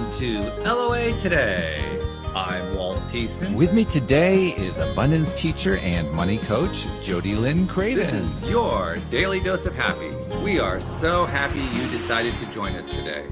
on to LOA Today. I'm Wolfson. With me today is abundance teacher and money coach, Jody Lynn Creighton. This is your daily dose of happy. We are so happy you decided to join us today.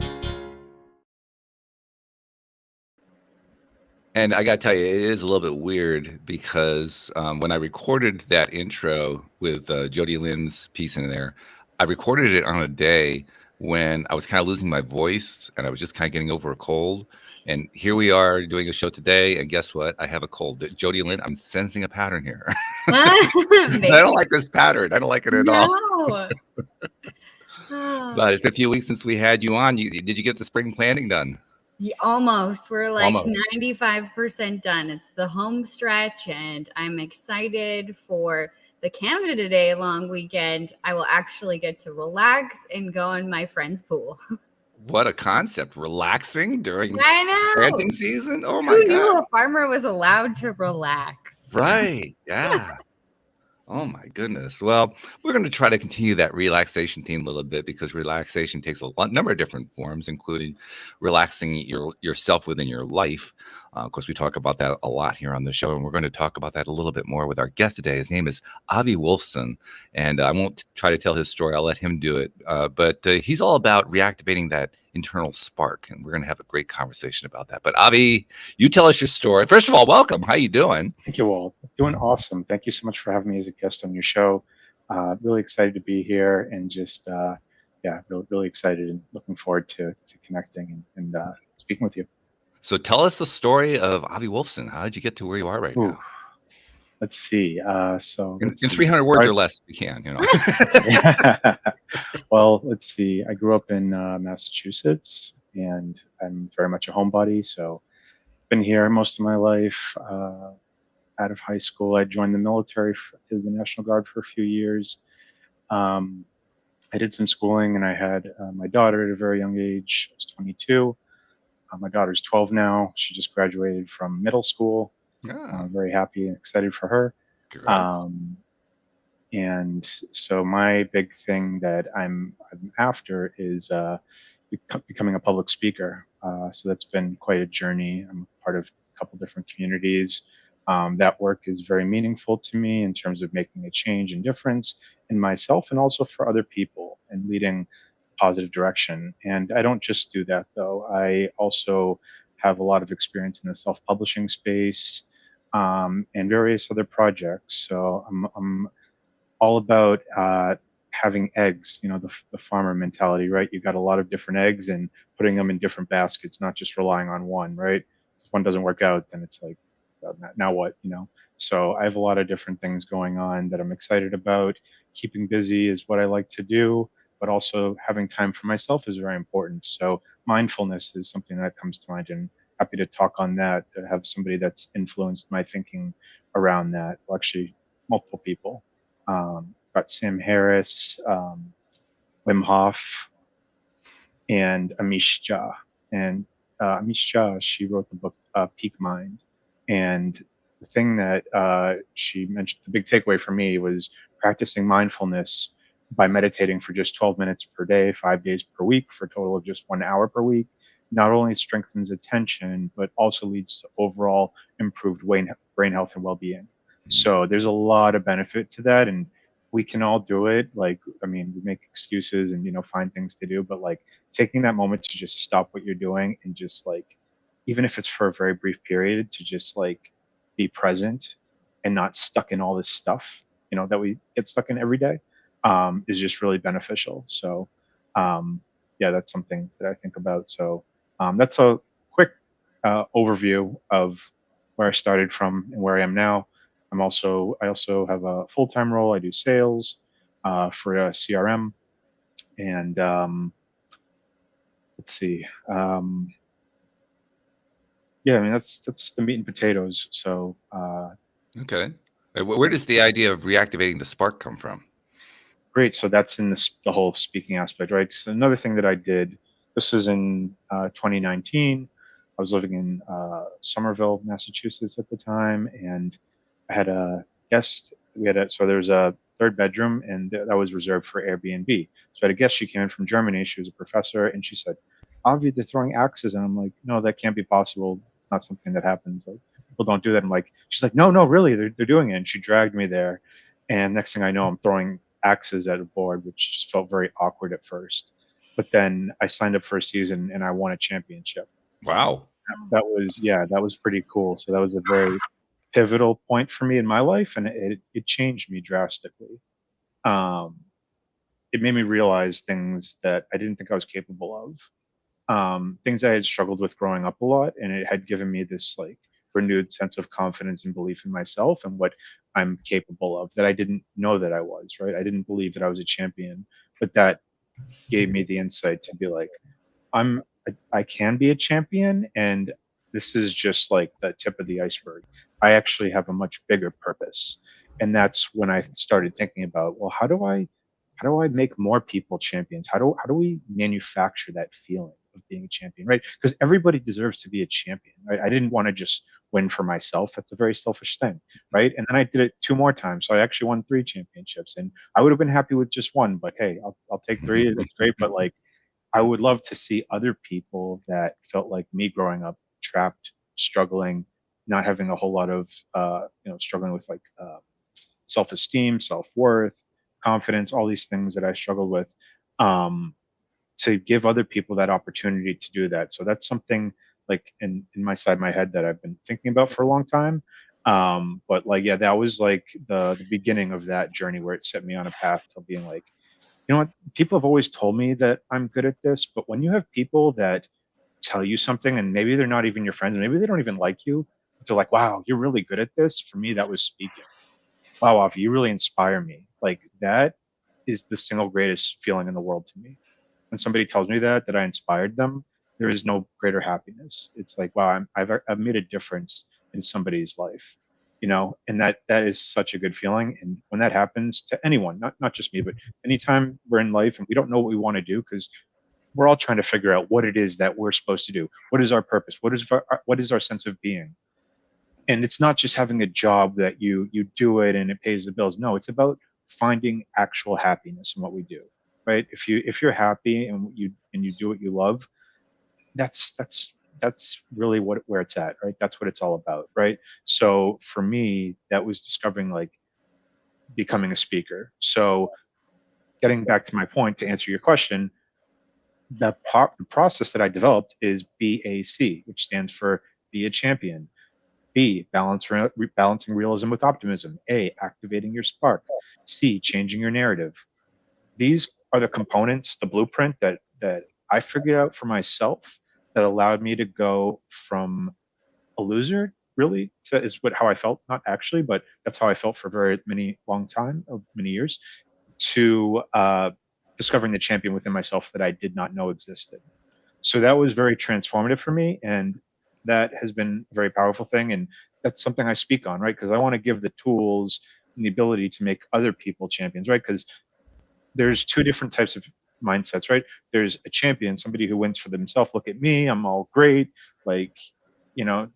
And I got to tell you, it is a little bit weird because when I recorded that intro with Jody Lynn's piece in there, I recorded it on a day when I was kind of losing my voice and I was just kind of getting over a cold. And here we are doing a show today. And guess what? I have a cold. Jody Lynn, I'm sensing a pattern here. I don't like this pattern. I don't like it at all. But it's a few weeks since we had you on. Did you get the spring planting done? Yeah, almost. We're like 95% done. It's the home stretch, and I'm excited for the Canada Day long weekend. I will actually get to relax and go in my friend's pool. What a concept. Relaxing during planting season? Oh my God. Who knew a farmer was allowed to relax? Right. Yeah. Oh my goodness. Well, we're going to try to continue that relaxation theme a little bit because relaxation takes a number of different forms, including relaxing yourself within your life. Of course, we talk about that a lot here on the show, and we're going to talk about that a little bit more with our guest today. His name is Avi Wolfson, and I won't try to tell his story. I'll let him do it. But he's all about reactivating that internal spark, and we're going to have a great conversation about that. But Avi, you tell us your story. First of all, welcome. How you doing? Thank you all. Doing awesome. Thank you so much for having me as a guest on your show. Really excited to be here, and just really excited and looking forward to connecting and speaking with you. So tell us the story of Avi Wolfson. How did you get to where you are right now? Let's see. In 300 words or less, if you can. Well, let's see. I grew up in Massachusetts, and I'm very much a homebody. So, been here most of my life. Out of high school, I joined the military, did the National Guard for a few years. I did some schooling, and I had my daughter at a very young age. I was 22. My daughter's 12 now. She just graduated from middle school. I'm very happy and excited for her. And so my big thing that I'm after is becoming a public speaker. So that's been quite a journey. I'm part of a couple different communities. That work is very meaningful to me in terms of making a change and difference in myself and also for other people and leading positive direction. And I don't just do that, though. I also have a lot of experience in the self-publishing space and various other projects. So I'm all about having eggs, the farmer mentality, right? You got a lot of different eggs and putting them in different baskets, not just relying on one, right? If one doesn't work out, then it's like, now what, So I have a lot of different things going on that I'm excited about. Keeping busy is what I like to do, but also having time for myself is very important. So mindfulness is something that comes to mind, and happy to talk on that, to have somebody that's influenced my thinking around that. Well, actually, multiple people. Got Sam Harris, Wim Hof, and Amish Jha. And Amish Jha, she wrote the book Peak Mind. And the thing that she mentioned, the big takeaway for me was practicing mindfulness by meditating for just 12 minutes per day, 5 days per week, for a total of just 1 hour per week. Not only strengthens attention, but also leads to overall improved brain health and well-being. So there's a lot of benefit to that, and we can all do it. We make excuses and, find things to do, but taking that moment to just stop what you're doing and just even if it's for a very brief period, to just be present and not stuck in all this stuff, that we get stuck in every day, is just really beneficial. So, that's something that I think about. So that's a quick overview of where I started from and where I am now. I also have a full-time role. I do sales for a CRM, and let's see. That's the meat and potatoes. So okay, where does the idea of reactivating the spark come from? Great. So that's in the whole speaking aspect, right? So another thing that I did. This was in 2019. I was living in Somerville, Massachusetts at the time, and I had a guest. So there was a third bedroom, and that was reserved for Airbnb. So I had a guest. She came in from Germany. She was a professor, and she said, Avi, they're throwing axes. And I'm like, no, that can't be possible. It's not something that happens. Like, people don't do that. I'm like, she's like, no, really, they're doing it. And she dragged me there. And next thing I know, I'm throwing axes at a board, which just felt very awkward at first. But then I signed up for a season and I won a championship. Wow. That was pretty cool. So that was a very pivotal point for me in my life, and it changed me drastically. Um, it made me realize things that I didn't think I was capable of, things I had struggled with growing up a lot, and it had given me this like renewed sense of confidence and belief in myself and what I'm capable of that I didn't know that I was, right? I didn't believe that I was a champion, but that gave me the insight to be like, I'm I can be a champion, and this is just like the tip of the iceberg. I actually have a much bigger purpose, and that's when I started thinking about, well, how do I make more people champions? How do we manufacture that feeling of being a champion, right? Because everybody deserves to be a champion, right? I didn't want to just win for myself. That's a very selfish thing, right? And then I did it 2 more times, so I actually won 3 championships, and I would have been happy with just one, but hey, I'll take 3. That's great, but like I would love to see other people that felt like me growing up, trapped, struggling, not having a whole lot of, struggling with like self-esteem, self-worth, confidence, all these things that I struggled with, um, to give other people that opportunity to do that. So that's something like in my side of my head that I've been thinking about for a long time. But like, yeah, that was like the beginning of that journey where it set me on a path to being like, you know what, people have always told me that I'm good at this, but when you have people that tell you something and maybe they're not even your friends, maybe they don't even like you, but they're like, wow, you're really good at this. For me, that was speaking. Wow, Avi, you really inspire me. Like that is the single greatest feeling in the world to me. When somebody tells me that I inspired them, there is no greater happiness. It's like, wow, I've made a difference in somebody's life, and that is such a good feeling. And when that happens to anyone, not just me, but anytime we're in life and we don't know what we want to do, because we're all trying to figure out what it is that we're supposed to do. What is our purpose? What is our sense of being? And it's not just having a job that you do it and it pays the bills. No, it's about finding actual happiness in what we do, right? If you're happy and you do what you love, that's really where it's at, right? That's what it's all about, right? So for me, that was discovering like becoming a speaker. So getting back to my point to answer your question, the process that I developed is BAC, which stands for be a champion. B, balancing realism with optimism. A, activating your spark. C, changing your narrative. These are the components, the blueprint that I figured out for myself that allowed me to go from a loser, really, how I felt, not actually, but that's how I felt for very many years, to discovering the champion within myself that I did not know existed. So that was very transformative for me, and that has been a very powerful thing. And that's something I speak on, right? Because I want to give the tools and the ability to make other people champions, right? Because there's 2 different types of mindsets, right? There's a champion, somebody who wins for themselves. Look at me, I'm all great. Like,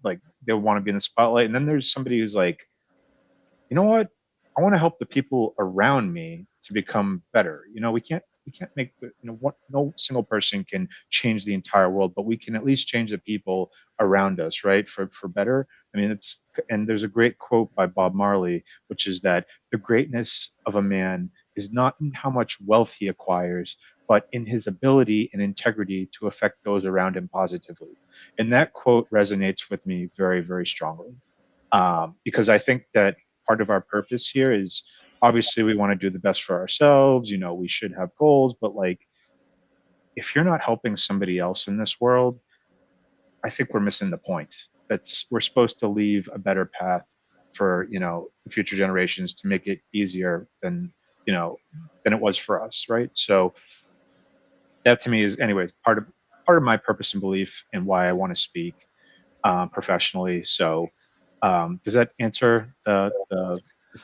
like they want to be in the spotlight. And then there's somebody who's like, you know what? I want to help the people around me to become better. We can't make no single person can change the entire world, but we can at least change the people around us, right? For better. I mean, and there's a great quote by Bob Marley, which is that the greatness of a man is not in how much wealth he acquires, but in his ability and integrity to affect those around him positively. And that quote resonates with me very, very strongly, because I think that part of our purpose here is obviously we want to do the best for ourselves. We should have goals, but like if you're not helping somebody else in this world, I think we're missing the point. We're supposed to leave a better path for future generations to make it easier than it was for us, right? So that to me is, anyways, part of my purpose and belief and why I want to speak professionally. So does that answer the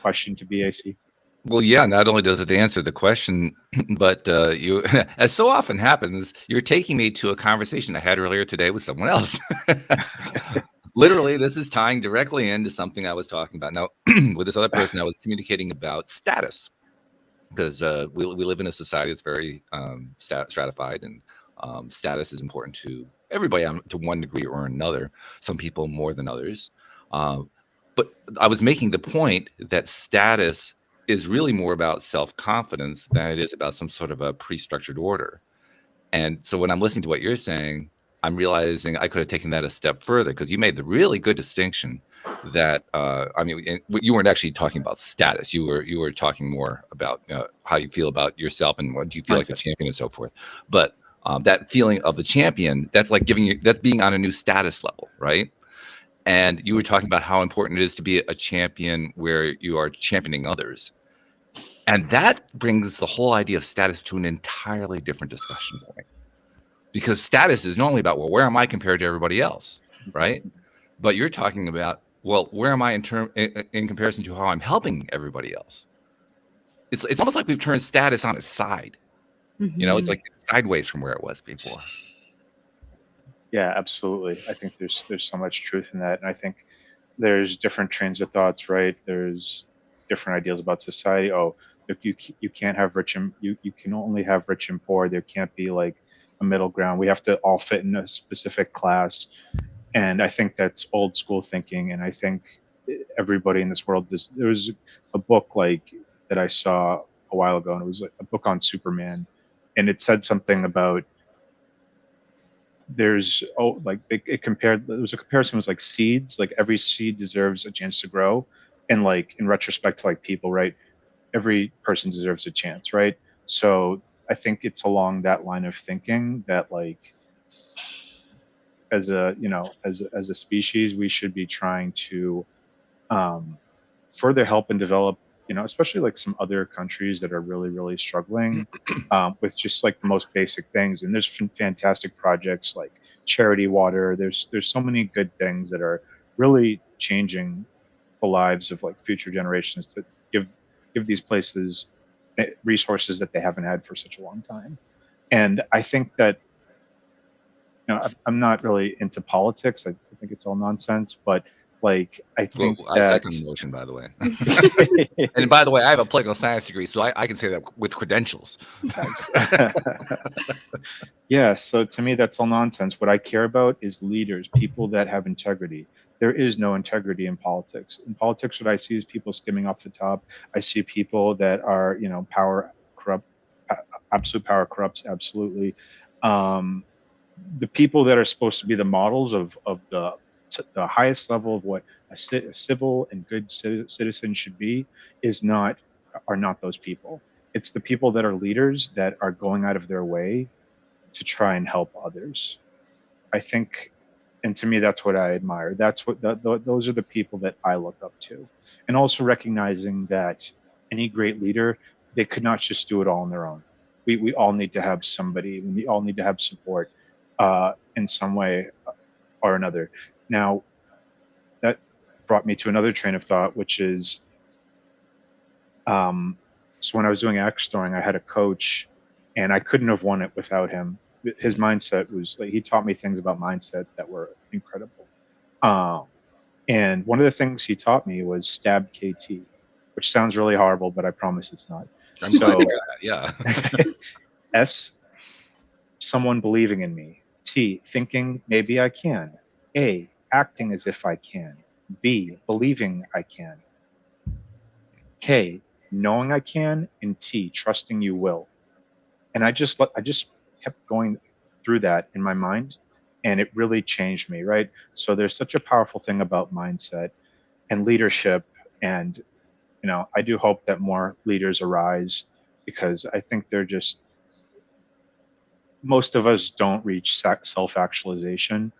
question to BAC? Well, yeah, not only does it answer the question, but you, as so often happens, you're taking me to a conversation I had earlier today with someone else. Literally, this is tying directly into something I was talking about. Now, with this other person, I was communicating about status, because we live in a society that's very stratified, and Status is important to everybody to one degree or another. Some people more than others. But I was making the point that status is really more about self-confidence than it is about some sort of a pre-structured order. And so when I'm listening to what you're saying, I'm realizing I could have taken that a step further, because you made the really good distinction that you weren't actually talking about status. You were talking more about how you feel about yourself and what do you feel like a champion and so forth. But that feeling of the champion, that's like that's being on a new status level, right? And you were talking about how important it is to be a champion where you are championing others. And that brings the whole idea of status to an entirely different discussion point. Because status is normally about, well, where am I compared to everybody else, right? But you're talking about, well, where am I in comparison to how I'm helping everybody else? It's almost like we've turned status on its side. Mm-hmm. You know, it's like sideways from where it was before. Yeah, absolutely. I think there's so much truth in that, and I think there's different trains of thoughts, right? There's different ideals about society. Oh, look, you can't have rich and you can only have rich and poor. There can't be like a middle ground. We have to all fit in a specific class, and I think that's old school thinking. And I think everybody in this world, there was a book like that I saw a while ago, and it was like a book on Superman, and it said something about there was a comparison, was like seeds, like every seed deserves a chance to grow, and like in retrospect to like people, right, every person deserves a chance, right? So I think it's along that line of thinking that like as a species we should be trying to further help and develop, especially like some other countries that are really struggling with just like the most basic things. And there's fantastic projects like Charity Water. There's so many good things that are really changing the lives of like future generations to give these places resources that they haven't had for such a long time. And I think that, I'm not really into politics. I think it's all nonsense, but like I think I second the motion, by the way. And by the way, I have a political science degree, so I can say that with credentials. Yeah, so to me, that's all nonsense. What I care about is leaders, people that have integrity. There is no integrity in politics. In politics, what I see is people skimming off the top. I see people that are, power corrupt, absolute power corrupts, absolutely. The people that are supposed to be the models of the highest level of what a civil and good citizen should be are not those people. It's the people that are leaders that are going out of their way to try and help others. I think, and to me, that's what I admire. That's what those are the people that I look up to. And also recognizing that any great leader, they could not just do it all on their own. We all need to have somebody. We all need to have support in some way or another. Now, that brought me to another train of thought, which is, so when I was doing axe throwing, I had a coach, and I couldn't have won it without him. His mindset was like, he taught me things about mindset that were incredible. And one of the things he taught me was stab KT, which sounds really horrible, but I promise it's not. Yeah. S, someone believing in me. T, thinking maybe I can. A, acting as if I can. B, believing I can. K, knowing I can. And T, trusting you will. And I just kept going through that in my mind, and it really changed me, right? So there's such a powerful thing about mindset and leadership, and I do hope that more leaders arise, because I think most of us don't reach self-actualization.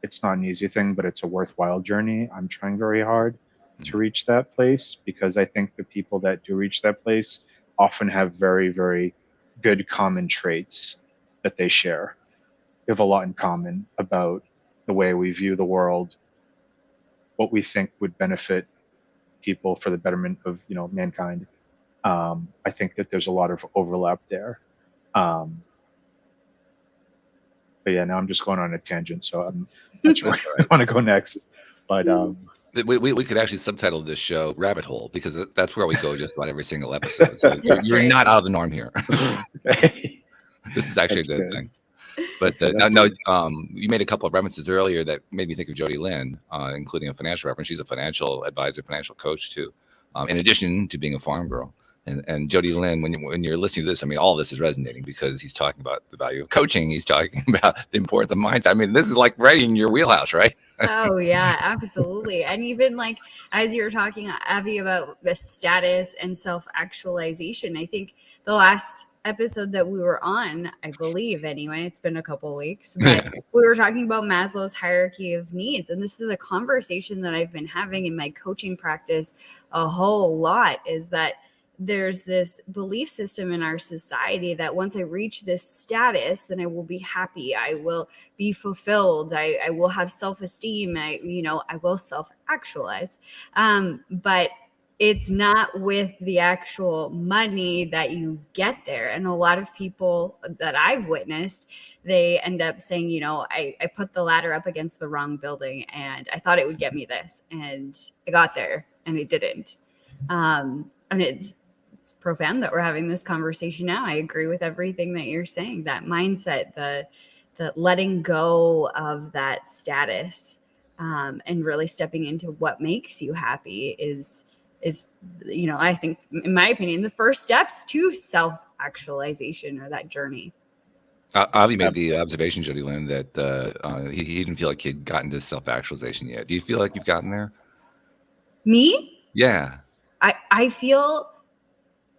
It's not an easy thing, but it's a worthwhile journey. I'm trying very hard to reach that place, because I think the people that do reach that place often have very, very good common traits that they share. We have a lot in common about the way we view the world, what we think would benefit people for the betterment of mankind. I think that there's a lot of overlap there. But yeah, now I'm just going on a tangent, so I'm not sure where I want to go next. But we could actually subtitle this show "Rabbit Hole," because that's where we go just about every single episode. So you're not out of the norm here. This is actually a That's good good. thing. But Yeah, that's no, you made a couple of references earlier that made me think of Jody Lynn, including a financial reference. She's a financial advisor, financial coach too, in addition to being a farm girl. And Jody Lynn, when you're listening to this, I mean, all this is resonating because he's talking about the value of coaching. He's talking about the importance of mindset. I mean, this is like right in your wheelhouse, right? Oh yeah, absolutely. And even like as you're talking, Avi, about the status and self-actualization, I think the last episode that we were on, I believe anyway, it's been a couple of weeks, but we were talking about Maslow's hierarchy of needs. And this is a conversation that I've been having in my coaching practice a whole lot, is that there's this belief system in our society that once I reach this status, then I will be happy. I will be fulfilled. I will have self-esteem. I will self-actualize. But it's not with the actual money that you get there. And a lot of people that I've witnessed, they end up saying, I put the ladder up against the wrong building and I thought it would get me this. And I got there and it didn't. And it's profound that we're having this conversation now. I agree with everything that you're saying. That mindset, the letting go of that status, and really stepping into what makes you happy is I think, in my opinion, the first steps to self-actualization or that journey. Avi made the observation, Jody Lynn, that he didn't feel like he'd gotten to self-actualization yet. Do you feel like you've gotten there? Me? Yeah. I feel,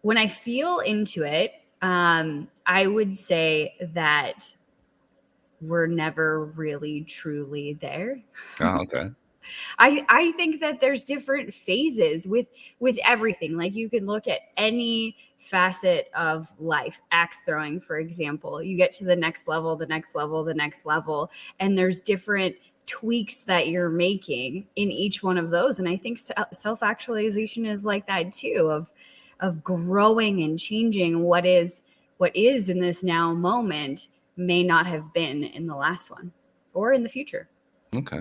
when I feel into it, I would say that we're never really truly there. Oh, okay. I think that there's different phases with everything. Like you can look at any facet of life, axe throwing, for example. You get to the next level, the next level, the next level, and there's different tweaks that you're making in each one of those. And I think self-actualization is like that too, of growing and changing. What is in this now moment may not have been in the last one or in the future. Okay.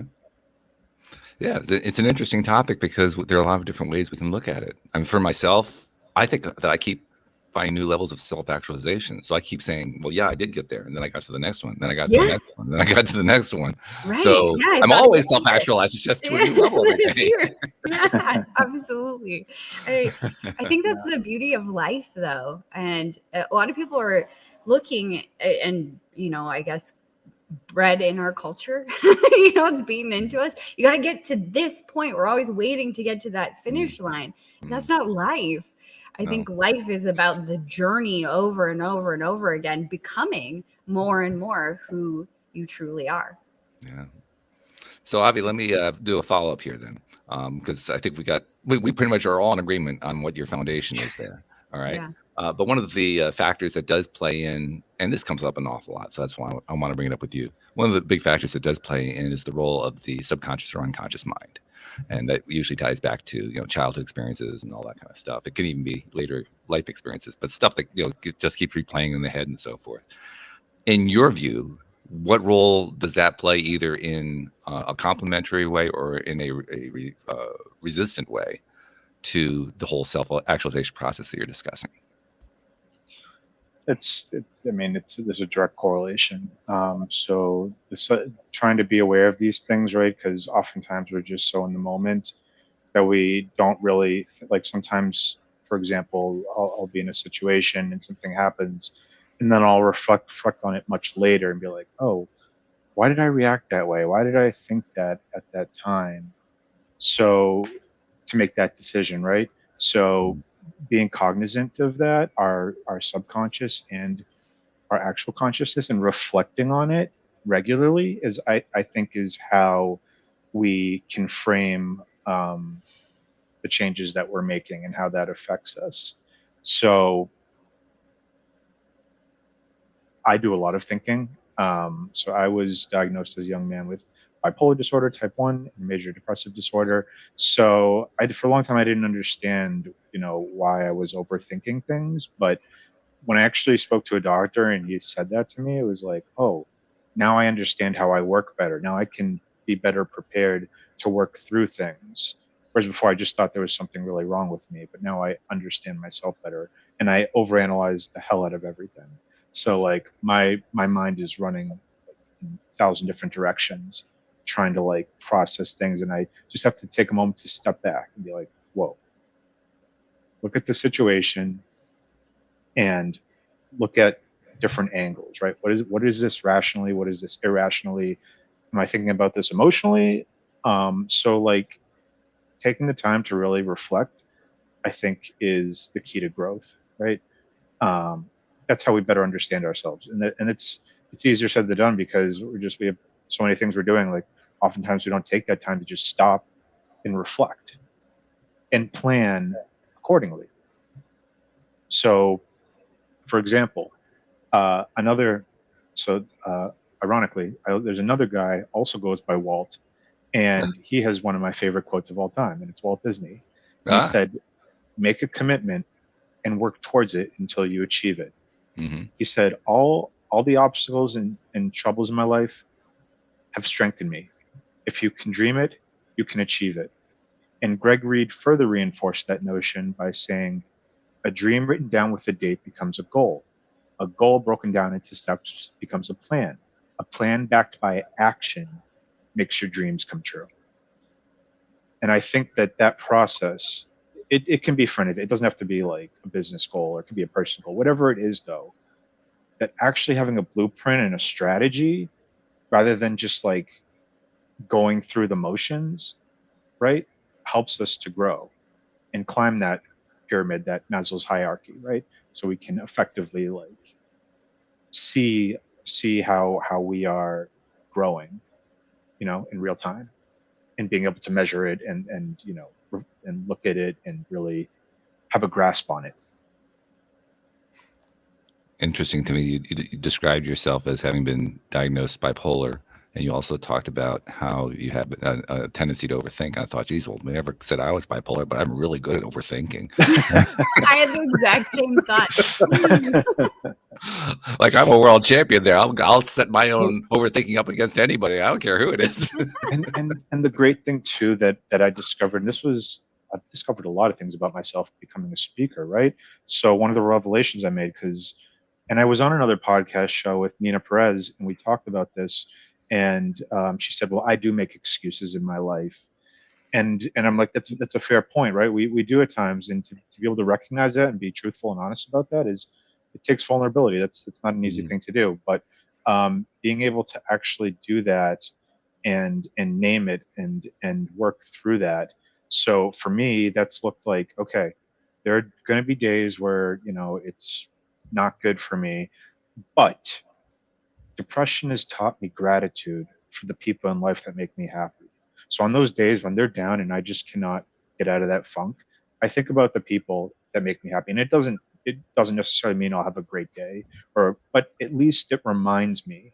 Yeah, it's an interesting topic because there are a lot of different ways we can look at it. I mean, for myself, I think that I keep finding new levels of self-actualization. So I keep saying, well, yeah, I did get there. And then I got to the next one. Then I got to the next one. Then I got to the next one. Right. So yeah, I'm always self-actualized. It's just to a new level every day. Yeah, absolutely. I think that's the beauty of life, though. And a lot of people are looking and, I guess, bred in our culture, it's beaten into us. You got to get to this point. We're always waiting to get to that finish line. That's not life. I think life is about the journey over and over and over again, becoming more and more who you truly are. Yeah. So Avi, let me do a follow-up here then, because I think we pretty much are all in agreement on what your foundation is there. All right. Yeah. But one of the factors that does play in, and this comes up an awful lot, so that's why I want to bring it up with you. One of the big factors that does play in is the role of the subconscious or unconscious mind. And that usually ties back to, childhood experiences and all that kind of stuff. It can even be later life experiences, but stuff that, just keeps replaying in the head and so forth. In your view, what role does that play either in a complementary way or in a resistant way to the whole self-actualization process that you're discussing? There's a direct correlation. So trying to be aware of these things, right? Because oftentimes we're just so in the moment that we don't really like. Sometimes, for example, I'll be in a situation and something happens, and then I'll reflect on it much later and be like, oh, why did I react that way? Why did I think that at that time? So to make that decision, right? So being cognizant of that, our subconscious and our actual consciousness, and reflecting on it regularly is, I think, is how we can frame the changes that we're making and how that affects us. So I do a lot of thinking. So I was diagnosed as a young man with bipolar disorder, type 1, and major depressive disorder. So for a long time, I didn't understand, why I was overthinking things. But when I actually spoke to a doctor and he said that to me, it was like, oh, now I understand how I work better. Now I can be better prepared to work through things. Whereas before, I just thought there was something really wrong with me. But now I understand myself better, and I overanalyze the hell out of everything. So like my mind is running in 1,000 different directions, trying to like process things, and I just have to take a moment to step back and be like, whoa, look at the situation and look at different angles, right? What is this rationally? What is this irrationally? Am I thinking about this emotionally? So like taking the time to really reflect, I think, is the key to growth, right? Um, that's how we better understand ourselves, and it's easier said than done because we have so many things we're doing. Like oftentimes we don't take that time to just stop and reflect and plan accordingly. So, for example, another so ironically, there's another guy also goes by Walt, and he has one of my favorite quotes of all time, and it's Walt Disney. And he said, "Make a commitment and work towards it until you achieve it." Mm-hmm. He said, all the obstacles and troubles in my life have strengthened me. If you can dream it, you can achieve it. And Greg Reed further reinforced that notion by saying, a dream written down with a date becomes a goal. A goal broken down into steps becomes a plan. A plan backed by action makes your dreams come true. And I think that process, it can be for anything. It doesn't have to be like a business goal, or it could be a personal goal. Whatever it is, though, that actually having a blueprint and a strategy rather than just like going through the motions, right, helps us to grow and climb that pyramid, that Maslow's hierarchy, right? So we can effectively like see how we are growing, in real time, and being able to measure it and and look at it and really have a grasp on it. Interesting to me. You described yourself as having been diagnosed bipolar, and you also talked about how you have a tendency to overthink. I thought, geez, well, they never said I was bipolar, but I'm really good at overthinking. I had the exact same thought. Like I'm a world champion there. I'll set my own overthinking up against anybody. I don't care who it is. and the great thing too that I discovered, and I've discovered a lot of things about myself becoming a speaker, right? So one of the revelations I made, and I was on another podcast show with Nina Perez, and we talked about this, and she said, "Well, I do make excuses in my life," and I'm like, "That's a fair point, right? We do at times, and to be able to recognize that and be truthful and honest about that it takes vulnerability. That's not an easy thing to do, but being able to actually do that and name it and work through that. So for me, that's looked like, okay, there are going to be days where it's not good for me, but depression has taught me gratitude for the people in life that make me happy. So on those days when they're down and I just cannot get out of that funk, I think about the people that make me happy. And it doesn't necessarily mean I'll have a great day, but at least it reminds me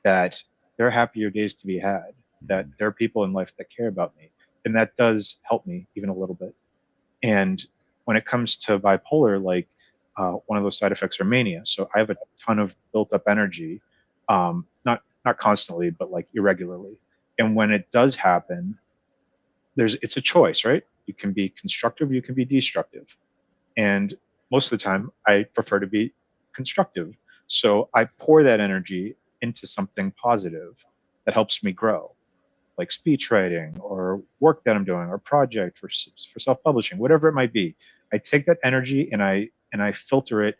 that there are happier days to be had, that there are people in life that care about me. And that does help me even a little bit. And when it comes to bipolar, like one of those side effects are mania. So I have a ton of built up energy, not constantly, but like irregularly. And when it does happen, it's a choice, right? You can be constructive, you can be destructive. And most of the time, I prefer to be constructive. So I pour that energy into something positive that helps me grow, like speech writing or work that I'm doing or project for self-publishing, whatever it might be. I take that energy and I filter it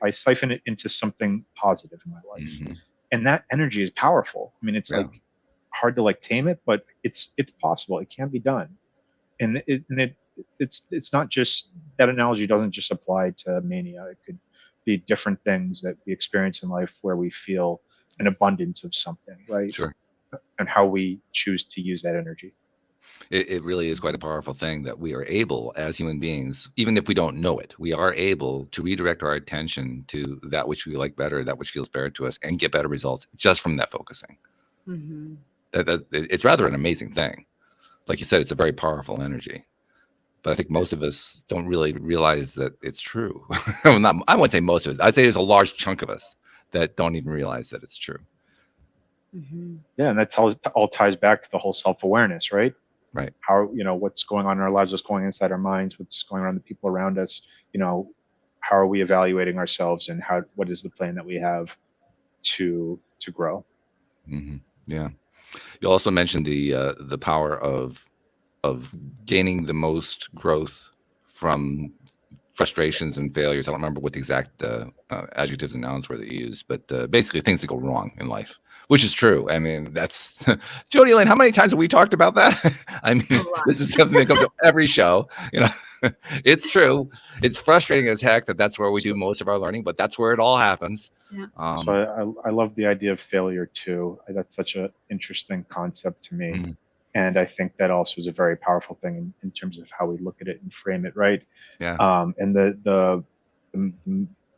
I siphon it into something positive in my life. Mm-hmm. And that energy is powerful. I mean, it's like hard to like tame it, but it's possible. It can be done. And it's not just, that analogy doesn't just apply to mania. It could be different things that we experience in life where we feel an abundance of something, right? Sure. And how we choose to use that energy. It really is quite a powerful thing that we are able, as human beings, even if we don't know it, we are able to redirect our attention to that which we like better, that which feels better to us, and get better results just from that focusing. Mm-hmm. It's rather an amazing thing. Like you said, it's a very powerful energy. But I think most of us don't really realize that it's true. I wouldn't say most of us. I'd say there's a large chunk of us that don't even realize that it's true. Mm-hmm. Yeah, and that all ties back to the whole self-awareness, right? Right. How, what's going on in our lives, what's going inside our minds, what's going on in the people around us, how are we evaluating ourselves, and what is the plan that we have to grow. Mm-hmm. Yeah. You also mentioned the power of gaining the most growth from frustrations and failures. I don't remember what the exact adjectives and nouns were that you used, but basically things that go wrong in life, which is true. I mean, that's Jody Lynn. How many times have we talked about that? I mean, this is something that comes up every show. You know, it's true. It's frustrating as heck that's where we do most of our learning, but that's where it all happens. Yeah. So I love the idea of failure too. That's such an interesting concept to me. Mm-hmm. And I think that also is a very powerful thing in terms of how we look at it and frame it, right? Yeah. And the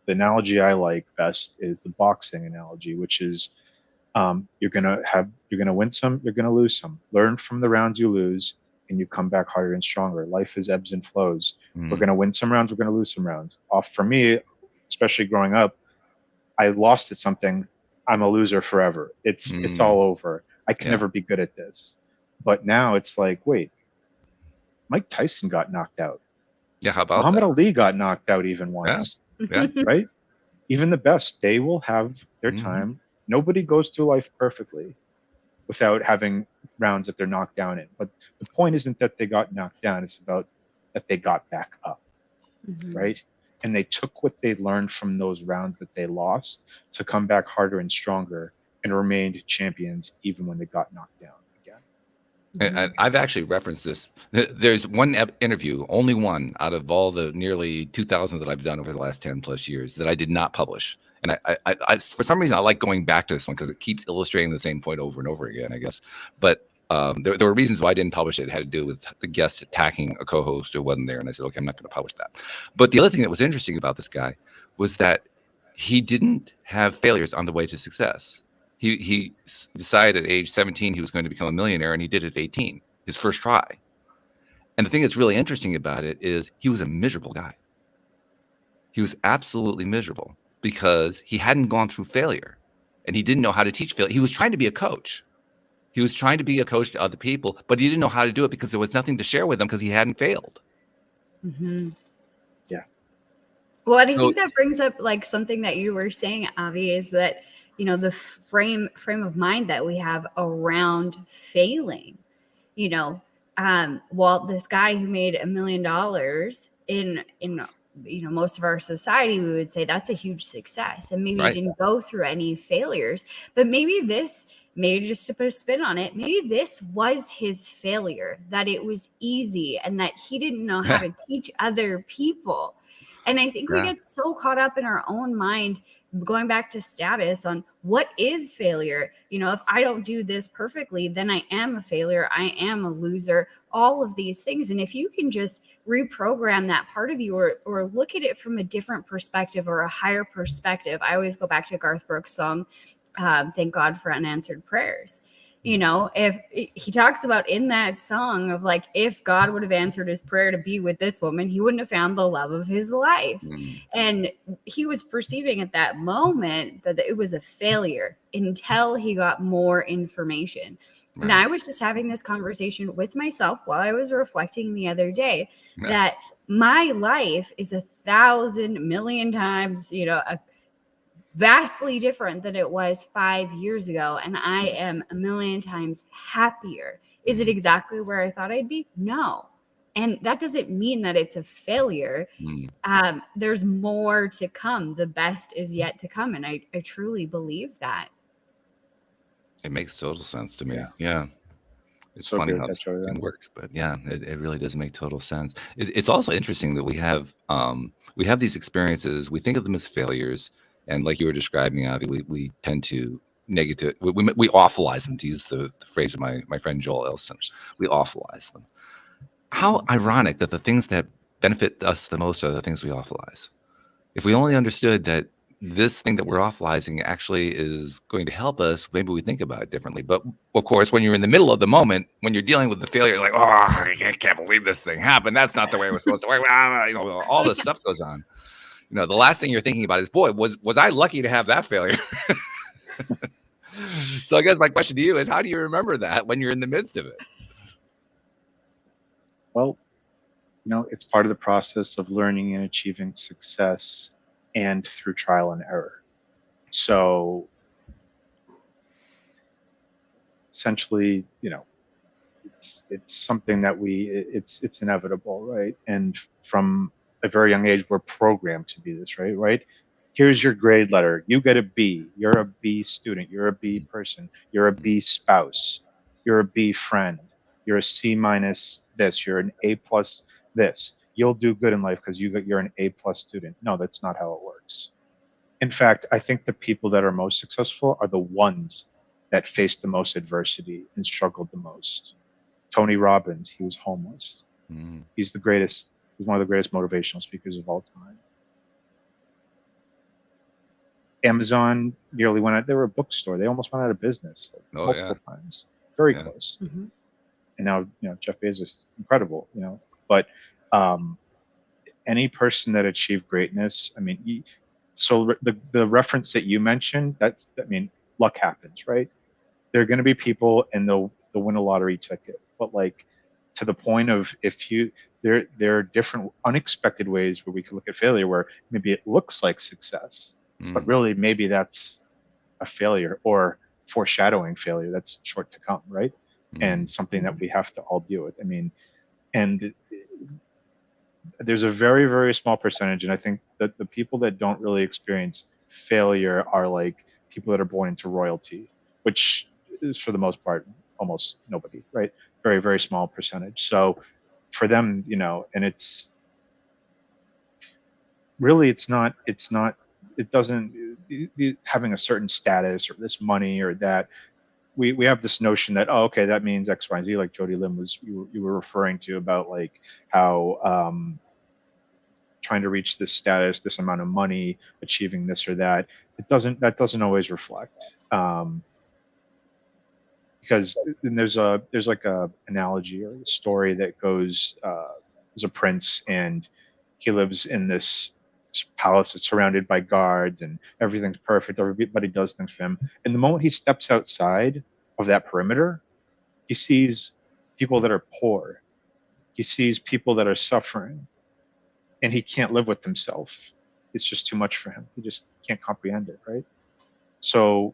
analogy I like best is the boxing analogy, which is you're gonna win some, you're gonna lose some. Learn from the rounds you lose, and you come back harder and stronger. Life is ebbs and flows. We're gonna win some rounds, we're gonna lose some rounds. For me, especially growing up, I lost at something, I'm a loser forever. It's all over. I can never be good at this. But now it's like, wait, Mike Tyson got knocked out. Yeah, how about Muhammad that? Ali got knocked out even once. Yeah. Right? Even the best, they will have their time. Nobody goes through life perfectly without having rounds that they're knocked down in. But the point isn't that they got knocked down, it's about that they got back up. Right? And they took what they learned from those rounds that they lost to come back harder and stronger and remained champions even when they got knocked down again. And I've actually referenced this. There's one interview, only one out of all the nearly 2,000 that I've done over the last 10 plus years that I did not publish. And I for some reason, I like going back to this one because it keeps illustrating the same point over and over again, I guess. But there were reasons why I didn't publish it. It had to do with the guest attacking a co-host who wasn't there. And I said, okay, I'm not going to publish that. But the other thing that was interesting about this guy was that he didn't have failures on the way to success. He decided at age 17 he was going to become a millionaire, and he did it at 18, his first try. And the thing that's really interesting about it is he was a miserable guy. He was absolutely miserable because he hadn't gone through failure, and he didn't know how to teach failure. He was trying to be a coach. He was trying to be a coach to other people, but he didn't know how to do it because there was nothing to share with them because he hadn't failed. Yeah. Well, and I think that brings up like something that you were saying, Avi, is that, you know, the frame of mind that we have around failing. You know, well, this guy who made $1 million in you know, most of our society, we would say that's a huge success, and maybe he didn't go through any failures, but maybe just to put a spin on it, maybe this was his failure, that it was easy and that he didn't know how to teach other people. And I think we get so caught up in our own mind, going back to status on what is failure. You know, if I don't do this perfectly, then I am a failure. I am a loser, all of these things. And if you can just reprogram that part of you, or look at it from a different perspective or a higher perspective. I always go back to Garth Brooks' song, Thank God for Unanswered Prayers. You know, if he talks about in that song of like, if God would have answered his prayer to be with this woman, he wouldn't have found the love of his life. And he was perceiving at that moment that it was a failure until he got more information. And I was just having this conversation with myself while I was reflecting the other day that my life is 1,000 million times, you know, vastly different than it was 5 years ago. And I am 1 million times happier. Is it exactly where I thought I'd be? No. And that doesn't mean that it's a failure. There's more to come. The best is yet to come. And I truly believe that. It makes total sense to me. Yeah. It's So funny good. how this thing works, but yeah, it really does make total sense. It's also interesting that we have these experiences. We think of them as failures. And like you were describing, Avi, we tend to negative. We awfulize them, to use the phrase of my friend Joel Elston. We awfulize them. How ironic that the things that benefit us the most are the things we awfulize. If we only understood that this thing that we're awfulizing actually is going to help us, maybe we think about it differently. But of course, when you're in the middle of the moment, when you're dealing with the failure, you're like, oh, I can't believe this thing happened. That's not the way it was supposed to work. You know, all this stuff goes on. You know, the last thing you're thinking about is, boy, was I lucky to have that failure? So I guess my question to you is, how do you remember that when you're in the midst of it? Well, it's part of the process of learning and achieving success, and through trial and error. So essentially, it's something that it's inevitable, right? And from a very young age, we're programmed to be this, right? Here's your grade letter. You get a B. You're a B student. You're a B person. You're a B spouse. You're a B friend. You're a C minus this. You're an A plus this. You'll do good in life because you're an A plus student. No, that's not how it works. In fact, I think the people that are most successful are the ones that faced the most adversity and struggled the most. Tony Robbins, he was homeless. He's the greatest. He's one of the greatest motivational speakers of all time. Amazon nearly went out. They were a bookstore. They almost went out of business multiple times. Very close. Mm-hmm. And now, Jeff Bezos, incredible. But any person that achieved greatness, I mean, so the reference that you mentioned, luck happens, right? There are going to be people and they'll win a lottery ticket, but like to the point of there are different unexpected ways where we can look at failure where maybe it looks like success, but really maybe that's a failure or foreshadowing failure that's short to come, right? And something that we have to all deal with. I mean, and there's a very, very small percentage, and I think that the people that don't really experience failure are like people that are born into royalty, which is for the most part almost nobody, right? Very, very small percentage. So for them, and it's really, it doesn't, having a certain status or this money or that, we have this notion that, oh, okay, that means X, Y, and Z, like Jody Lynn you were referring to about like how trying to reach this status, this amount of money, achieving this or that, that doesn't always reflect. Because there's like a analogy or a story that goes, there's a prince and he lives in this palace that's surrounded by guards and everything's perfect. Everybody does things for him. And the moment he steps outside of that perimeter, he sees people that are poor. He sees people that are suffering, and he can't live with himself. It's just too much for him. He just can't comprehend it, right? So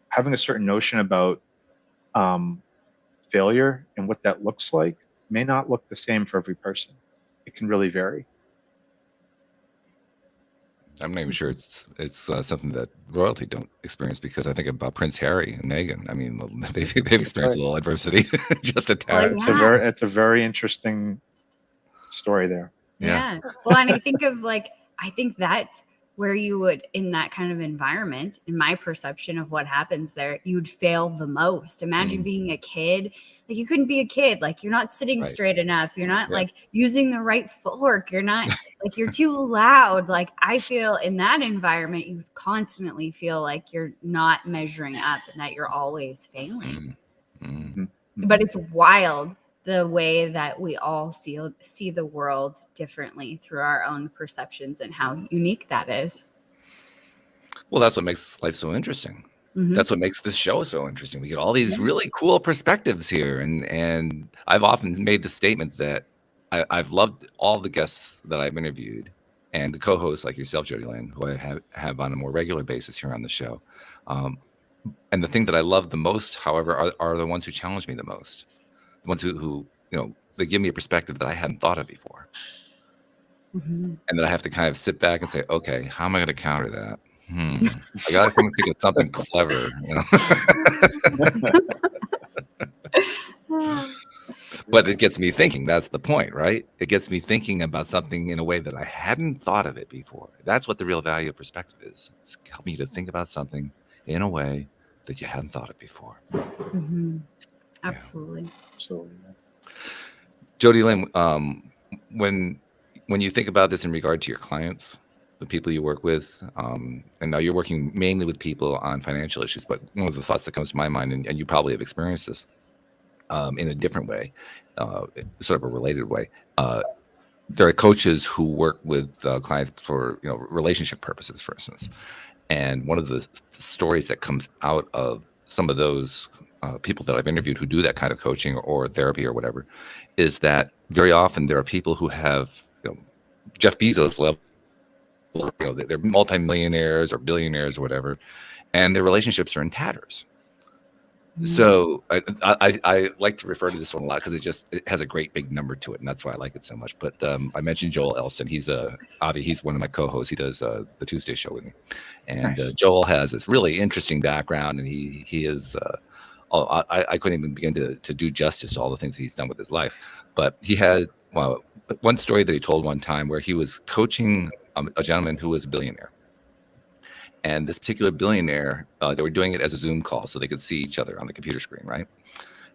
having a certain notion about failure and what that looks like may not look the same for every person. It can really vary. I'm not even sure it's something that royalty don't experience, because I think about Prince Harry and Meghan. I mean, they've experienced a little adversity, just a tad. It's a very interesting story there. Yeah. Well, and I think that's where you would, in that kind of environment, in my perception of what happens there, you would fail the most. Imagine being a kid. Like, you couldn't be a kid. Like, you're not sitting straight enough. You're not like using the right footwork. You're not like, you're too loud. Like, I feel in that environment, you constantly feel like you're not measuring up and that you're always failing. But it's wild the way that we all see the world differently through our own perceptions and how unique that is. Well, that's what makes life so interesting. That's what makes this show so interesting. We get all these really cool perspectives here. And I've often made the statement that I've loved all the guests that I've interviewed and the co-hosts like yourself, Jody Lynn, who I have on a more regular basis here on the show. And the thing that I love the most, however, are the ones who challenge me the most. The ones who they give me a perspective that I hadn't thought of before. And then I have to kind of sit back and say, okay, how am I going to counter that? I got to think of something clever, But it gets me thinking. That's the point, right? It gets me thinking about something in a way that I hadn't thought of it before. That's what the real value of perspective is. It's helping you to think about something in a way that you hadn't thought of before. Absolutely. Jody Lynn, when you think about this in regard to your clients, the people you work with, and now you're working mainly with people on financial issues, but one of the thoughts that comes to my mind, and you probably have experienced this in a different way, sort of a related way. There are coaches who work with clients for relationship purposes, for instance. And one of the stories that comes out of some of those people that I've interviewed who do that kind of coaching or therapy or whatever is that very often there are people who have, Jeff Bezos level, they're multimillionaires or billionaires or whatever, and their relationships are in tatters. So I like to refer to this one a lot because it has a great big number to it, and that's why I like it so much. But I mentioned Joel Elson. He's one of my co-hosts. He does the Tuesday show with me, and Nice. Joel has this really interesting background, and he is. I couldn't even begin to do justice to all the things that he's done with his life. But he had one story that he told one time where he was coaching a gentleman who was a billionaire. And this particular billionaire, they were doing it as a Zoom call so they could see each other on the computer screen, right?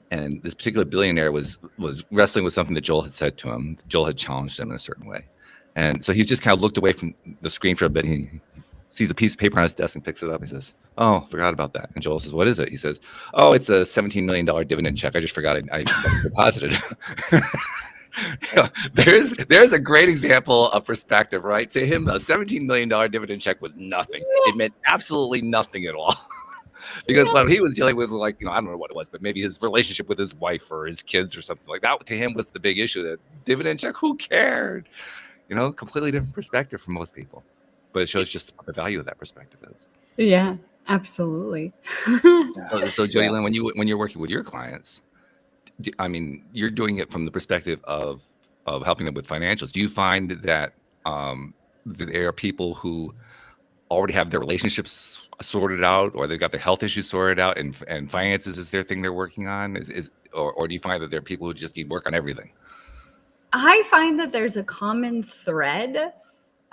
And this particular billionaire was wrestling with something that Joel had said to him. Joel had challenged him in a certain way. And so he just kind of looked away from the screen for a bit. He sees a piece of paper on his desk and picks it up. He says, "Oh, forgot about that." And Joel says, "What is it?" He says, "Oh, it's a $17 million dividend check. I just forgot I deposited." There's a great example of perspective, right? To him, a $17 million dividend check was nothing. It meant absolutely nothing at all. Because what he was dealing with, I don't know what it was, but maybe his relationship with his wife or his kids or something like that, to him was the big issue. That dividend check, who cared? Completely different perspective from most people. But it shows just what the value of that perspective is. Yeah, absolutely. So Jody Lynn, when you're working with your clients, you're doing it from the perspective of helping them with financials. Do you find that there are people who already have their relationships sorted out, or they've got their health issues sorted out, and finances is their thing they're working on? Or do you find that there are people who just need work on everything? I find that there's a common thread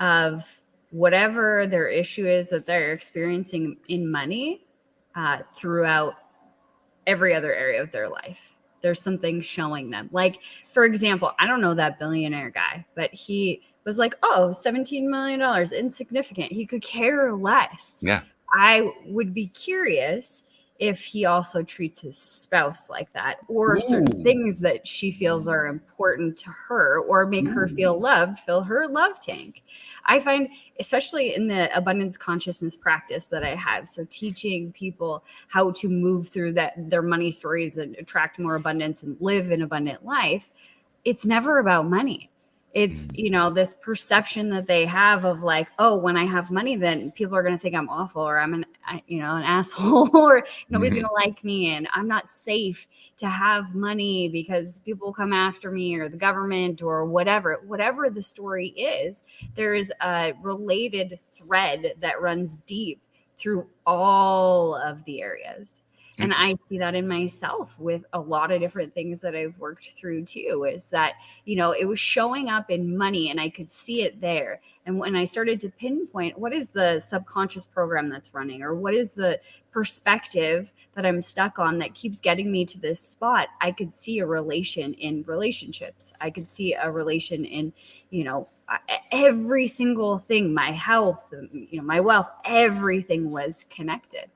of whatever their issue is that they're experiencing in money throughout every other area of their life. There's something showing them. Like, for example, I don't know that billionaire guy, but he was like, oh, $17 million, insignificant. He could care less. Yeah. I would be curious if he also treats his spouse like that, or certain things that she feels are important to her or make her feel loved, fill her love tank. I find, especially in the abundance consciousness practice that I have, so teaching people how to move through their money stories and attract more abundance and live an abundant life, it's never about money. It's, this perception that they have of like, oh, when I have money, then people are going to think I'm awful, or I'm an asshole, or nobody's going to like me, and I'm not safe to have money because people will come after me, or the government, or whatever the story is. There's a related thread that runs deep through all of the areas. And I see that in myself with a lot of different things that I've worked through too, is that, it was showing up in money and I could see it there. And when I started to pinpoint what is the subconscious program that's running, or what is the perspective that I'm stuck on that keeps getting me to this spot, I could see a relation in relationships. I could see a relation in, every single thing, my health, my wealth, everything was connected.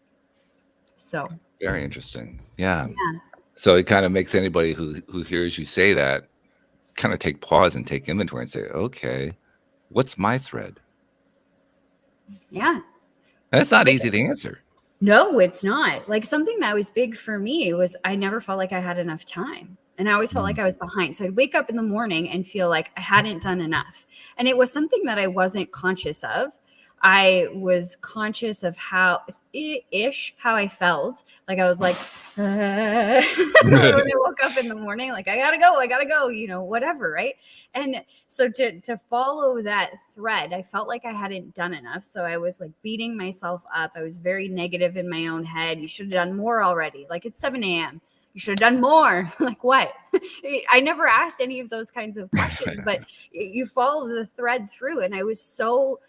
So very interesting. Yeah. So it kind of makes anybody who hears you say that kind of take pause and take inventory and say, okay, what's my thread? Yeah. That's not easy to answer. No, it's not. Like, something that was big for me was I never felt like I had enough time. And I always felt like I was behind. So I'd wake up in the morning and feel like I hadn't done enough. And it was something that I wasn't conscious of. I was conscious of how I felt. Like, I was like, when I woke up in the morning, like, I gotta go, whatever. Right. And so to follow that thread, I felt like I hadn't done enough. So I was like beating myself up. I was very negative in my own head. You should have done more already. Like, it's 7 a.m. You should have done more. Like, what? I never asked any of those kinds of questions, but you follow the thread through. And I was so,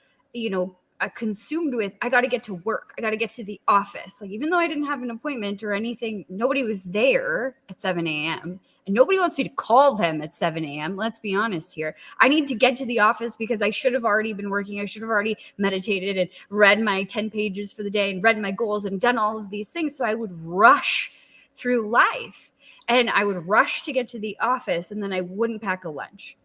consumed with, I got to get to work. I got to get to the office. Like, even though I didn't have an appointment or anything, nobody was there at 7 a.m. And nobody wants me to call them at 7 a.m. Let's be honest here. I need to get to the office because I should have already been working. I should have already meditated and read my 10 pages for the day and read my goals and done all of these things. So I would rush through life, and I would rush to get to the office, and then I wouldn't pack a lunch.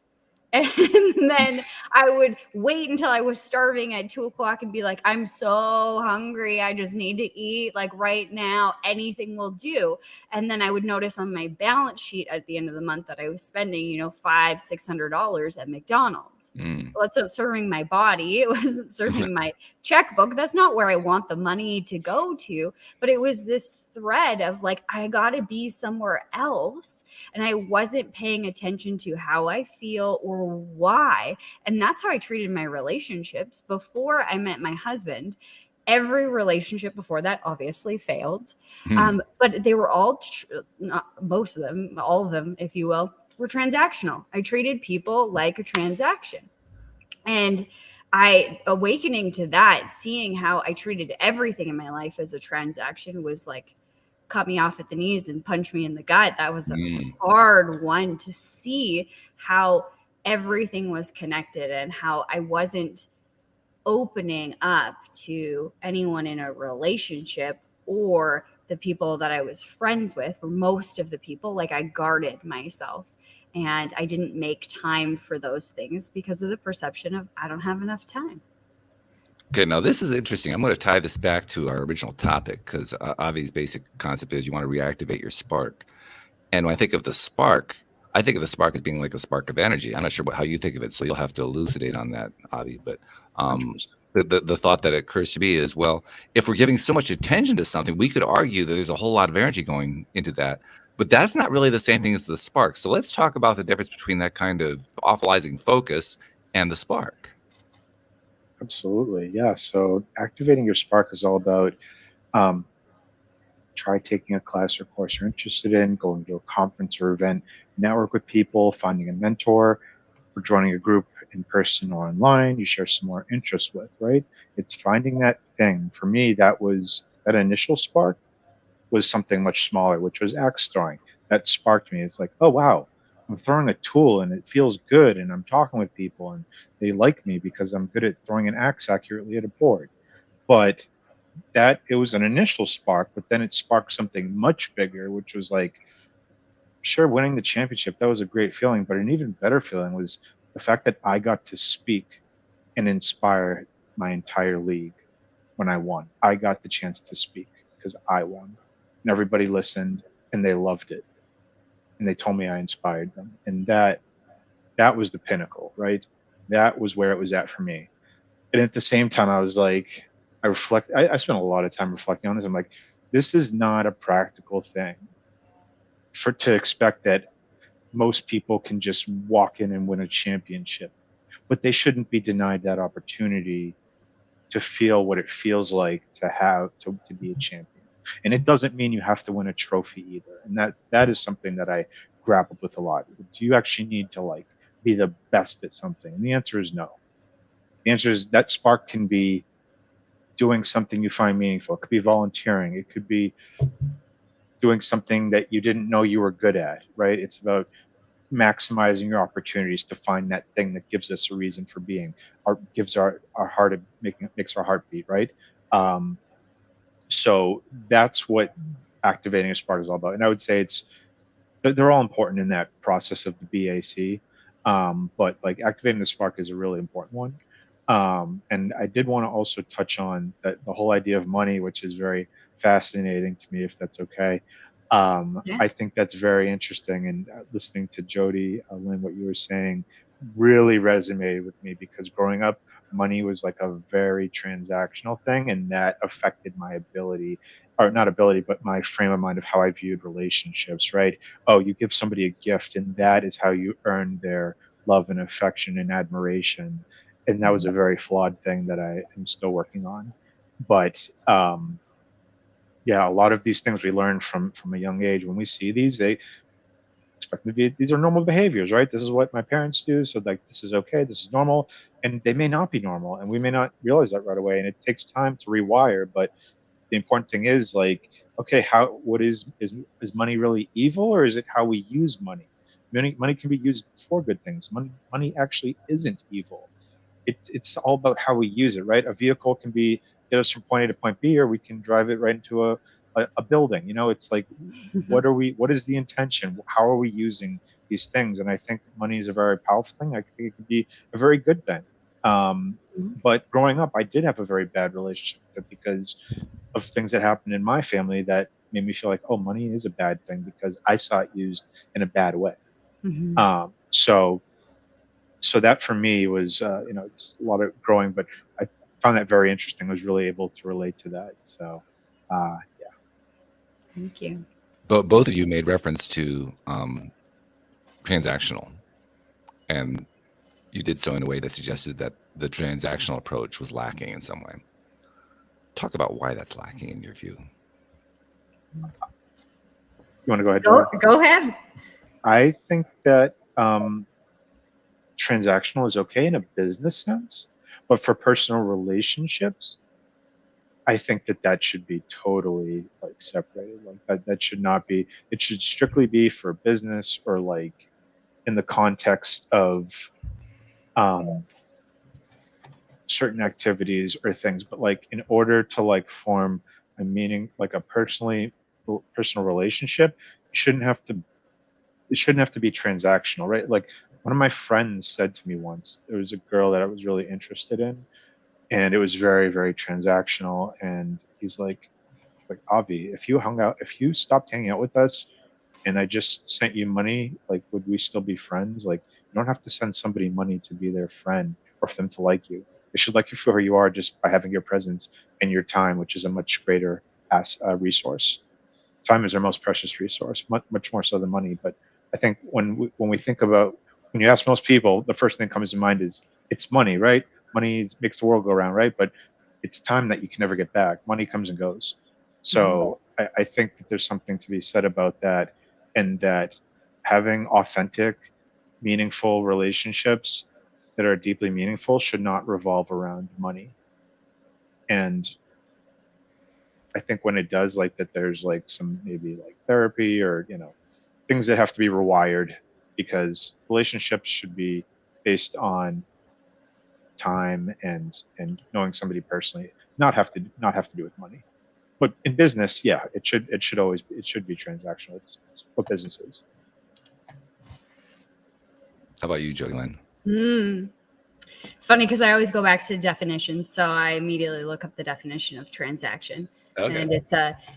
And then I would wait until I was starving at 2:00 and be like, I'm so hungry. I just need to eat like right now. Anything will do. And then I would notice on my balance sheet at the end of the month that I was spending, $500-$600 at McDonald's. Well, it's not serving my body. It wasn't serving my checkbook. That's not where I want the money to go to. But it was this thread of like, I got to be somewhere else. And I wasn't paying attention to how I feel or why. And that's how I treated my relationships before I met my husband. Every relationship before that obviously failed. But they were all, not most of them, all of them, if you will, were transactional. I treated people like a transaction. And awakening to that, seeing how I treated everything in my life as a transaction was like, cut me off at the knees and punch me in the gut. That was a hard one to see, how everything was connected and how I wasn't opening up to anyone in a relationship or the people that I was friends with, or most of the people. Like, I guarded myself. And I didn't make time for those things because of the perception of I don't have enough time. Okay, now this is interesting. I'm going to tie this back to our original topic, because Avi's basic concept is you want to reactivate your spark. And when I think of the spark, I think of the spark as being like a spark of energy. I'm not sure how you think of it, so you'll have to elucidate on that, Avi. But the thought that occurs to me is, well, if we're giving so much attention to something, we could argue that there's a whole lot of energy going into that. But that's not really the same thing as the spark. So let's talk about the difference between that kind of awfulizing focus and the spark. Absolutely. Yeah. So activating your spark is all about try taking a class or course you're interested in, going to a conference or event, network with people, finding a mentor, or joining a group in person or online you share some more interest with, right? It's finding that thing. For me, that initial spark was something much smaller, which was axe throwing. That sparked me. It's like, oh, wow, I'm throwing a tool and it feels good. And I'm talking with people and they like me because I'm good at throwing an axe accurately at a board. But it was an initial spark, but then it sparked something much bigger, which was like, sure, winning the championship, that was a great feeling. But an even better feeling was the fact that I got to speak and inspire my entire league when I won. I got the chance to speak because I won. And everybody listened and they loved it. And they told me I inspired them. And that was the pinnacle, right? That was where it was at for me. And at the same time, I was like, I spent a lot of time reflecting on this. I'm like, this is not a practical thing to expect that most people can just walk in and win a championship, but they shouldn't be denied that opportunity to feel what it feels like to be a champion. And it doesn't mean you have to win a trophy either. And that is something that I grappled with a lot. Do you actually need to be the best at something? And the answer is no. The answer is that spark can be doing something you find meaningful. It could be volunteering. It could be doing something that you didn't know you were good at, right? It's about maximizing your opportunities to find that thing that gives us a reason for being, or gives our heart makes our heart beat, right? So that's what activating a spark is all about. And I would say they're all important in that process of the BAC. But like activating the spark is a really important one. And I did want to also touch on the whole idea of money, which is very fascinating to me, if that's okay. Yeah. I think that's very interesting. And listening to Jody, Lynn, what you were saying really resonated with me, because growing up, money was like a very transactional thing, and that affected my ability, or not ability, but my frame of mind of how I viewed relationships, right? Oh, you give somebody a gift, and that is how you earn their love and affection and admiration. And that was a very flawed thing that I am still working on. But yeah, a lot of these things we learn from a young age. When we see these, they expect me to be, these are normal behaviors, right? This is what my parents do, so like this is okay, this is normal. And they may not be normal, and we may not realize that right away, and it takes time to rewire. But the important thing is like, okay, what is money really evil, or is it how we use money? Money can be used for good things. Money actually isn't evil. It's all about how we use it, right? A vehicle can get us from point A to point B, or we can drive it right into a building. It's like, what is the intention? How are we using these things? And I think money is a very powerful thing. I think it could be a very good thing. But growing up, I did have a very bad relationship with it because of things that happened in my family that made me feel like, oh, money is a bad thing because I saw it used in a bad way. So that for me was, it's a lot of growing, but I found that very interesting. I was really able to relate to that. So, yeah. Thank you. But both of you made reference to transactional, and you did so in a way that suggested that the transactional approach was lacking in some way. Talk about why that's lacking in your view. You want to go ahead? Go ahead. I think that transactional is okay in a business sense, but for personal relationships, I think that should be totally like separated. Like that should not be. It should strictly be for business or like in the context of certain activities or things. But like in order to like form a meaning, like a personal relationship, it shouldn't have to be transactional, right? Like one of my friends said to me once, there was a girl that I was really interested in, and it was very, very transactional. And he's like, Avi, if you stopped hanging out with us and I just sent you money, like, would we still be friends? Like, you don't have to send somebody money to be their friend or for them to like you. They should like you for who you are just by having your presence and your time, which is a much greater resource. Time is our most precious resource, much more so than money. But I think when we think about, when you ask most people, the first thing that comes to mind is it's money, right? Money makes the world go around, right? But it's time that you can never get back. Money comes and goes. So I think that there's something to be said about that, and that having authentic, meaningful relationships that are deeply meaningful should not revolve around money. And I think when it does, like that, there's like some maybe like therapy or, things that have to be rewired, because relationships should be based on time and knowing somebody personally, not have to do with money. But in business, yeah, it should be transactional. It's what business is. How about you, Jody Lynn? It's funny because I always go back to definitions, so I immediately look up the definition of transaction. Okay. And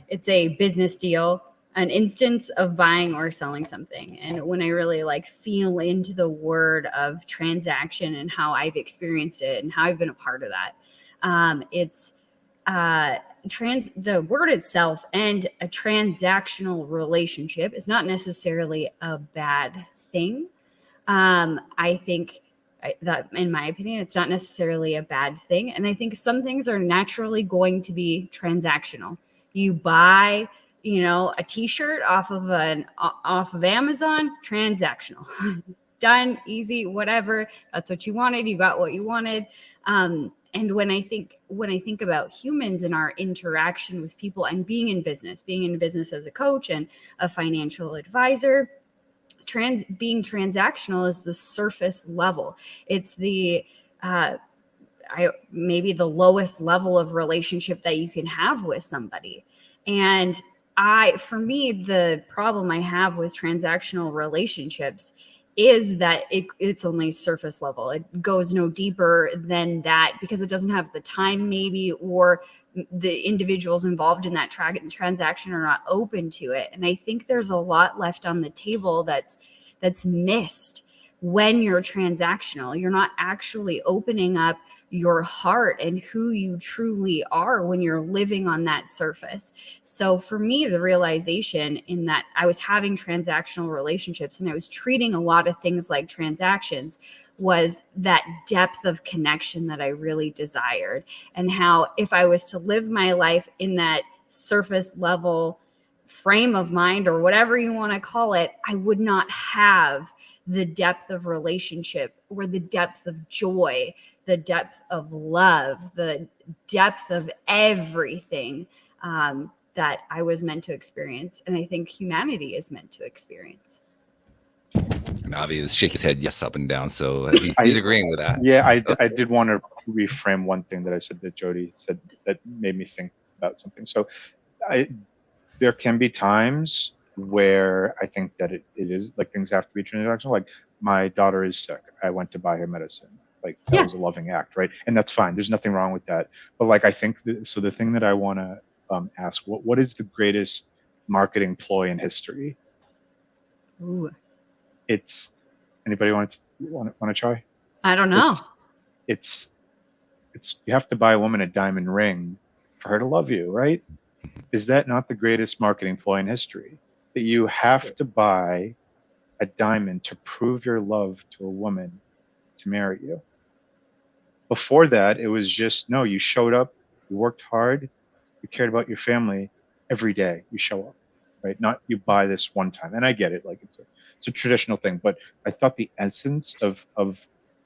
it's a business deal, an instance of buying or selling something. And when I really like feel into the word of transaction and how I've experienced it and how I've been a part of that, it's the word itself, and a transactional relationship is not necessarily a bad thing. I think that, in my opinion, it's not necessarily a bad thing. And I think some things are naturally going to be transactional. You buy, a t-shirt off of Amazon, transactional. Done, easy, whatever. That's what you wanted. You got what you wanted. And when I think about humans and our interaction with people and being in business as a coach and a financial advisor, being transactional is the surface level. It's the maybe the lowest level of relationship that you can have with somebody. And for me, the problem I have with transactional relationships is that it's only surface level. It goes no deeper than that because it doesn't have the time maybe, or the individuals involved in that transaction are not open to it. And I think there's a lot left on the table that's missed when you're transactional. You're not actually opening up your heart and who you truly are when you're living on that surface. So for me, the realization in that I was having transactional relationships and I was treating a lot of things like transactions was that depth of connection that I really desired. And how if I was to live my life in that surface level frame of mind, or whatever you want to call it, I would not have the depth of relationship, or the depth of joy, the depth of love, the depth of everything that I was meant to experience. And I think humanity is meant to experience. And Avi is shaking his head yes up and down, so he's agreeing with that. Yeah, I did want to reframe one thing that I said that Jody said that made me think about something. So there can be times where I think that it is like things have to be transactional. Like my daughter is sick. I went to buy her medicine. Like that Yeah. was a loving act, right? And that's fine. There's nothing wrong with that. But like I think so. The thing that I want to ask, what is the greatest marketing ploy in history? Ooh. It's anybody want to try? I don't know. It's you have to buy a woman a diamond ring for her to love you, right? Is that not the greatest marketing ploy in history? That you have to buy a diamond to prove your love to a woman to marry you. Before that, it was just no, you showed up, you worked hard, you cared about your family every day. You show up, right? Not you buy this one time. And I get it, like it's a traditional thing, but I thought the essence of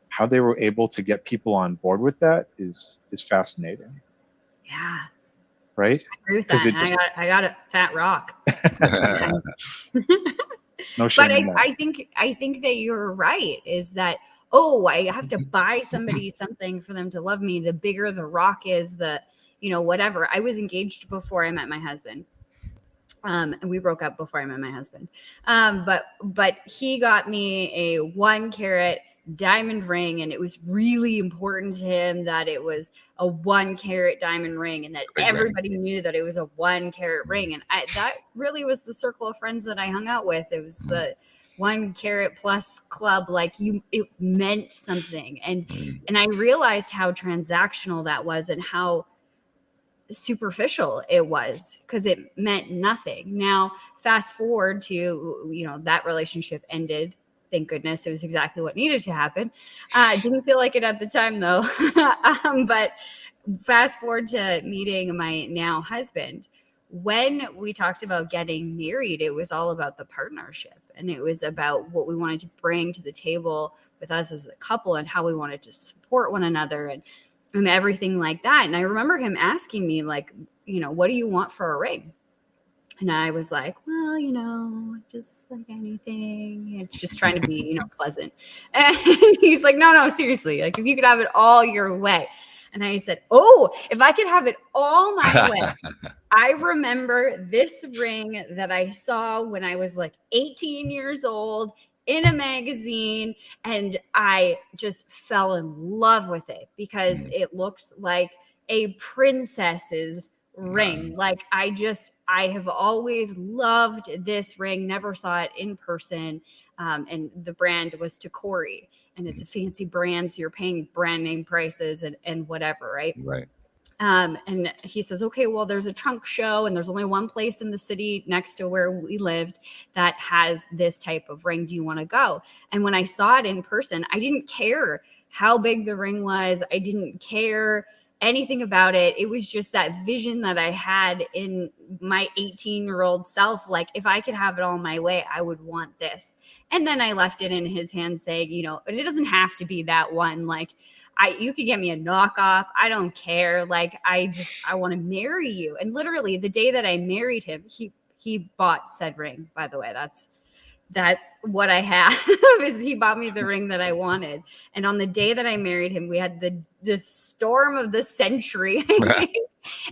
how they were able to get people on board with that is fascinating. Yeah. Right? I agree with that. I got a fat rock. No shame but in that. I think that you're right, is that, oh, I have to buy somebody something for them to love me. The bigger the rock is, the, whatever. I was engaged before I met my husband. And we broke up before I met my husband. But he got me a 1 carat diamond ring, and it was really important to him that it was a 1 carat diamond ring, and that everybody knew that it was a 1 carat ring. And that really was the circle of friends that I hung out with. It was the 1 carat plus club. Like it meant something. And I realized how transactional that was and how superficial it was, because it meant nothing. Now, fast forward to, that relationship ended. Thank goodness. It was exactly what needed to happen. Didn't feel like it at the time, though. But fast forward to meeting my now husband. When we talked about getting married, it was all about the partnership, and it was about what we wanted to bring to the table with us as a couple, and how we wanted to support one another, and everything like that. And I remember him asking me, like, what do you want for a ring? And I was like, well, just like anything. It's just trying to be, pleasant. And he's like, no, seriously. Like, if you could have it all your way. And I said, oh, if I could have it all my way. I remember this ring that I saw when I was like 18 years old in a magazine, and I just fell in love with it because it looked like a princess's ring. Like I have always loved this ring, never saw it in person. And the brand was Takori, and it's a fancy brand, so you're paying brand name prices and whatever, right? Right. And he says, okay, well, there's a trunk show, and there's only one place in the city next to where we lived that has this type of ring. Do you want to go? And when I saw it in person, I didn't care how big the ring was. I didn't care anything about it. It was just that vision that I had in my 18-year-old self. Like, if I could have it all my way, I would want this. And then I left it in his hands saying, it doesn't have to be that one. Like, you could get me a knockoff. I don't care. Like, I want to marry you. And literally the day that I married him, he bought said ring, by the way. That's what I have is he bought me the ring that I wanted. And on the day that I married him, we had the storm of the century, I think.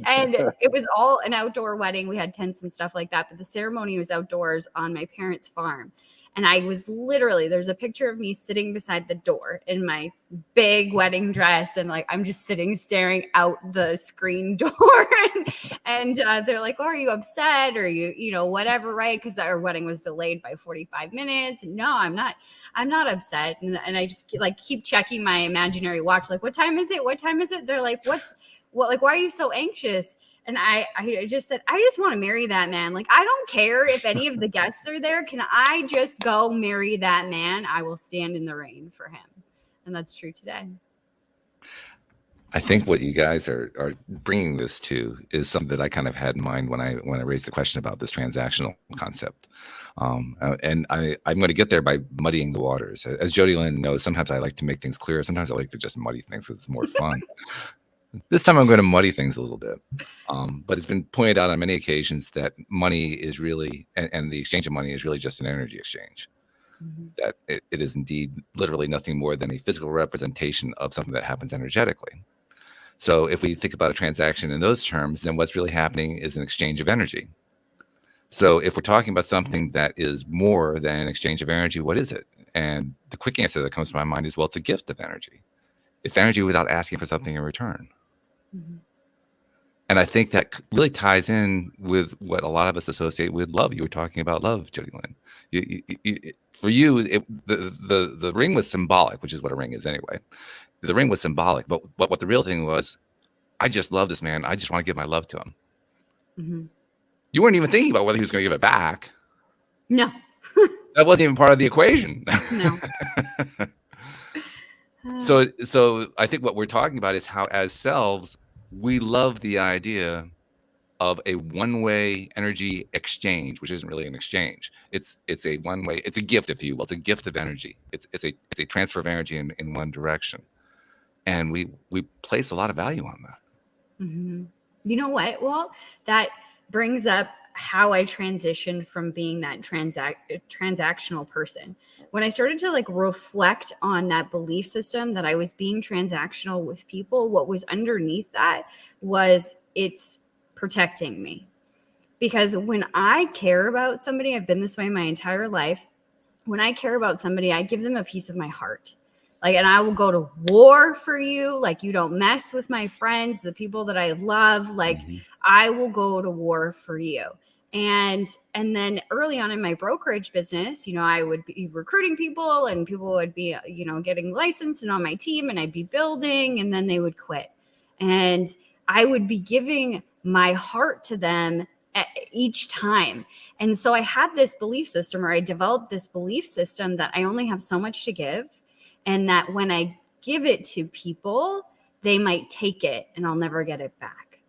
And it was all an outdoor wedding. We had tents and stuff like that, but the ceremony was outdoors on my parents' farm. And I was literally, there's a picture of me sitting beside the door in my big wedding dress. And like, I'm just sitting, staring out the screen door. and they're like, oh, are you upset? Or whatever, right? Because our wedding was delayed by 45 minutes. And no, I'm not upset. And I just like keep checking my imaginary watch. Like, what time is it? What time is it? They're like, why are you so anxious? And I just said, I just want to marry that man. Like, I don't care if any of the guests are there. Can I just go marry that man? I will stand in the rain for him. And that's true today. I think what you guys are bringing this to is something that I kind of had in mind when I raised the question about this transactional concept. And I'm going to get there by muddying the waters. As Jody Lynn knows, sometimes I like to make things clear. Sometimes I like to just muddy things because it's more fun. This time I'm going to muddy things a little bit. But it's been pointed out on many occasions that money is really, and the exchange of money is really just an energy exchange. Mm-hmm. That it is indeed literally nothing more than a physical representation of something that happens energetically. So if we think about a transaction in those terms, then what's really happening is an exchange of energy. So if we're talking about something that is more than an exchange of energy, what is it? And the quick answer that comes to my mind is, well, it's a gift of energy. It's energy without asking for something in return. Mhm. And I think that really ties in with what a lot of us associate with love. You were talking about love, Jody Lynn. For you, the ring was symbolic, which is what a ring is anyway. The ring was symbolic, but what the real thing was, I just love this man. I just want to give my love to him. Mm-hmm. You weren't even thinking about whether he was going to give it back. No. That wasn't even part of the equation. No. So I think what we're talking about is how, as selves, we love the idea of a one-way energy exchange, which isn't really an exchange. It's a one-way. It's a gift, if you will. It's a gift of energy. It's a transfer of energy in one direction, and we place a lot of value on that. Mm-hmm. You know what? Well, that brings up how I transitioned from being that transactional person. When I started to like reflect on that belief system that I was being transactional with people, what was underneath that was it's protecting me. Because when I care about somebody, I've been this way my entire life. When I care about somebody, I give them a piece of my heart. Like, and I will go to war for you. Like, you don't mess with my friends, the people that I love. Like, I will go to war for you. And then early on in my brokerage business, you know, I would be recruiting people and people would be, you know, getting licensed and on my team, and I'd be building, and then they would quit. And I would be giving my heart to them each time. And so I had this belief system, or I developed this belief system, that I only have so much to give, and that when I give it to people, they might take it and I'll never get it back.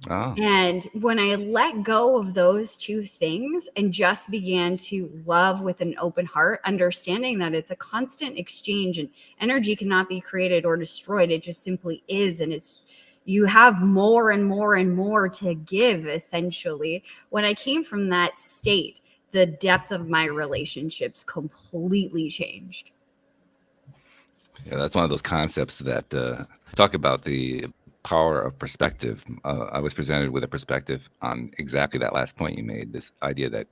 Oh. And when I let go of those two things and just began to love with an open heart, understanding that it's a constant exchange and energy cannot be created or destroyed, it just simply is. And it's, you have more and more and more to give, essentially. When I came from that state, the depth of my relationships completely changed. Yeah, that's one of those concepts that talk about the power of perspective. I was presented with a perspective on exactly that last point you made, this idea that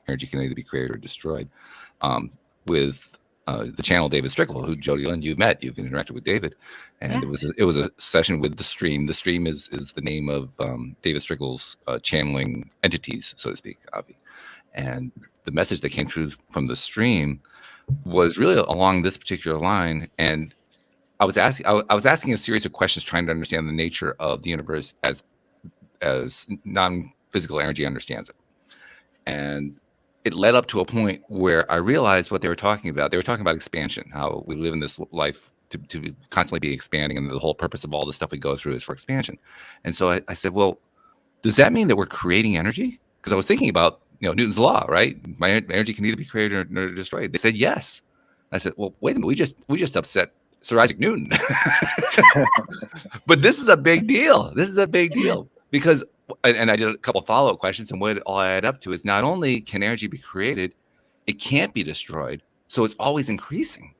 energy can either be created or destroyed, with the channel David Strickle, who, Jody Lynn, you've met, you've interacted with David, and yeah. it was a session with the Stream. The Stream is the name of David Strickle's channeling entities, so to speak, Avi. And the message that came through from the Stream was really along this particular line. And I was asking a series of questions, trying to understand the nature of the universe as non-physical energy understands it. And it led up to a point where I realized what they were talking about. They were talking about expansion, how we live in this life to constantly be expanding, and the whole purpose of all the stuff we go through is for expansion. And so I said, well, does that mean that we're creating energy? Because I was thinking about, Newton's law, right? My energy can either be created or destroyed. They said yes. I said, well, wait a minute, we just upset Sir Isaac Newton. But this is a big deal. This is a big deal because, and I did a couple of follow-up questions, and what it all add up to is not only can energy be created, it can't be destroyed, so it's always increasing.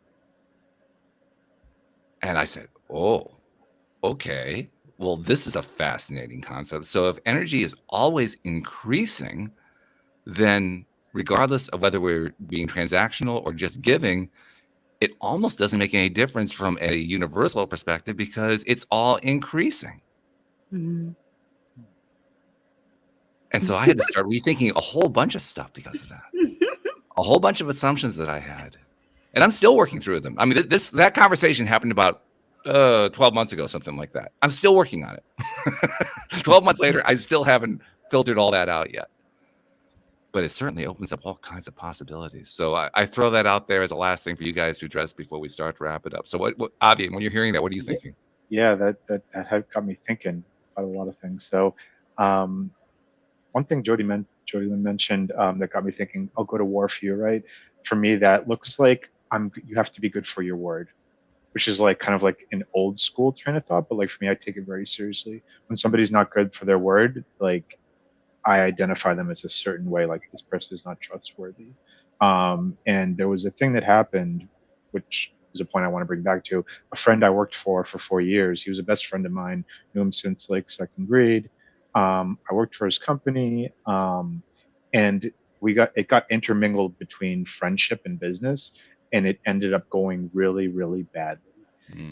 And I said, oh, okay. Well, this is a fascinating concept. So if energy is always increasing, then regardless of whether we're being transactional or just giving, it almost doesn't make any difference from a universal perspective because it's all increasing. Mm-hmm. And so I had to start rethinking a whole bunch of stuff because of that. A whole bunch of assumptions that I had. And I'm still working through them. I mean, that conversation happened about 12 months ago, something like that. I'm still working on it. 12 months later, I still haven't filtered all that out yet. But it certainly opens up all kinds of possibilities. So I throw that out there as a last thing for you guys to address before we start to wrap it up. So what Avi, when you're hearing that, what are you thinking? Yeah, that had got me thinking about a lot of things. So one thing Jody Lynn mentioned that got me thinking, I'll go to war for you, right? For me, that looks like you have to be good for your word, which is like kind of like an old school train of thought. But like for me, I take it very seriously. When somebody's not good for their word, like I identify them as a certain way, like this person is not trustworthy. And there was a thing that happened, which is a point I want to bring back to. A friend I worked for 4 years. He was a best friend of mine, knew him since like second grade. I worked for his company, and it got intermingled between friendship and business, and it ended up going really, really badly.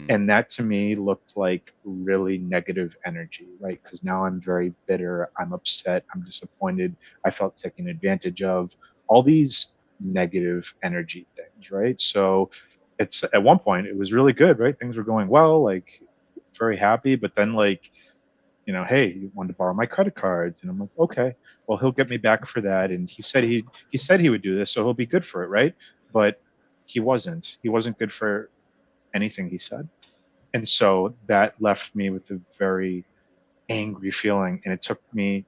And that to me looked like really negative energy, right? Because now I'm very bitter, I'm upset, I'm disappointed, I felt taken advantage of, all these negative energy things, right? So it's at one point it was really good, right? Things were going well, like very happy, but then like, hey, you wanted to borrow my credit cards, and I'm like, okay, well, he'll get me back for that, and he said he would do this, so he'll be good for it, right? But he wasn't good for anything he said. And so that left me with a very angry feeling. And it took me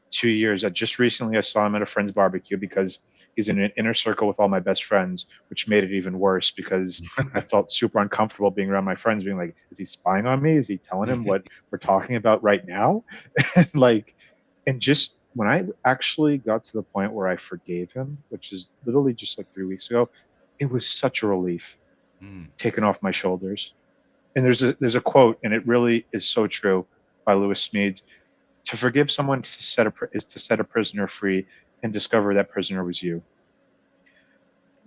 2 years. Just recently I saw him at a friend's barbecue because he's in an inner circle with all my best friends, which made it even worse because I felt super uncomfortable being around my friends, being like, is he spying on me? Is he telling him what we're talking about right now? And like, and just when I actually got to the point where I forgave him, which is literally just like 3 weeks ago, it was such a relief taken off my shoulders. And there's a quote, and it really is so true, by Lewis Smedes. To forgive someone is to set a prisoner free and discover that prisoner was you.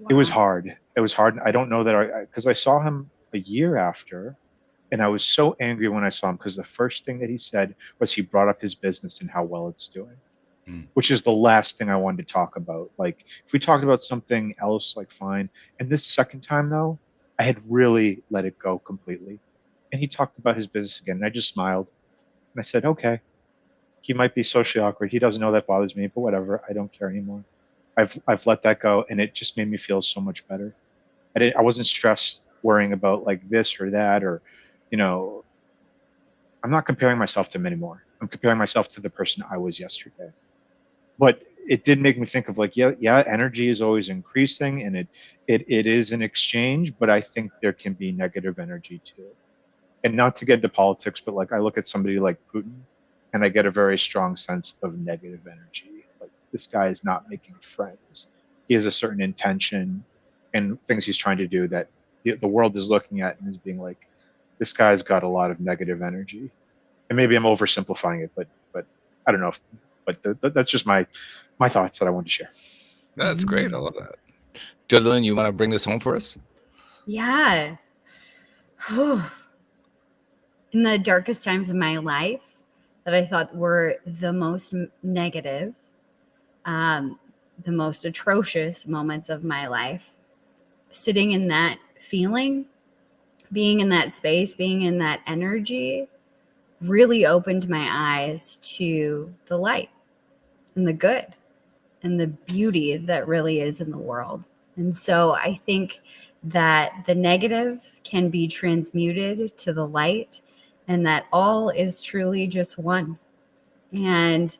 It was Wow. hard. It was hard. I don't know that because I saw him a year after, and I was so angry when I saw him because the first thing that he said was he brought up his business and how well it's doing, which is the last thing I wanted to talk about. Like if we talked about something else, like fine. And this second time though, I had really let it go completely. And he talked about his business again, and I just smiled. And I said, okay, he might be socially awkward. He doesn't know that bothers me, but whatever. I don't care anymore. I've let that go, and it just made me feel so much better. I wasn't stressed worrying about like this or that, or you know, I'm not comparing myself to him anymore. I'm comparing myself to the person I was yesterday. But it did make me think of like, yeah, energy is always increasing, and it is an exchange, but I think there can be negative energy too. And not to get into politics, but like I look at somebody like Putin, and I get a very strong sense of negative energy. Like this guy is not making friends. He has a certain intention and things he's trying to do that the world is looking at and is being like, this guy's got a lot of negative energy. And maybe I'm oversimplifying it, but I don't know. That's just my thoughts that I wanted to share. That's great. I love that. Jodlyn, you want to bring this home for us? Yeah. In the darkest times of my life that I thought were the most negative, the most atrocious moments of my life, sitting in that feeling, being in that space, being in that energy really opened my eyes to the light and the good and the beauty that really is in the world. And so I think that the negative can be transmuted to the light, and that all is truly just one. And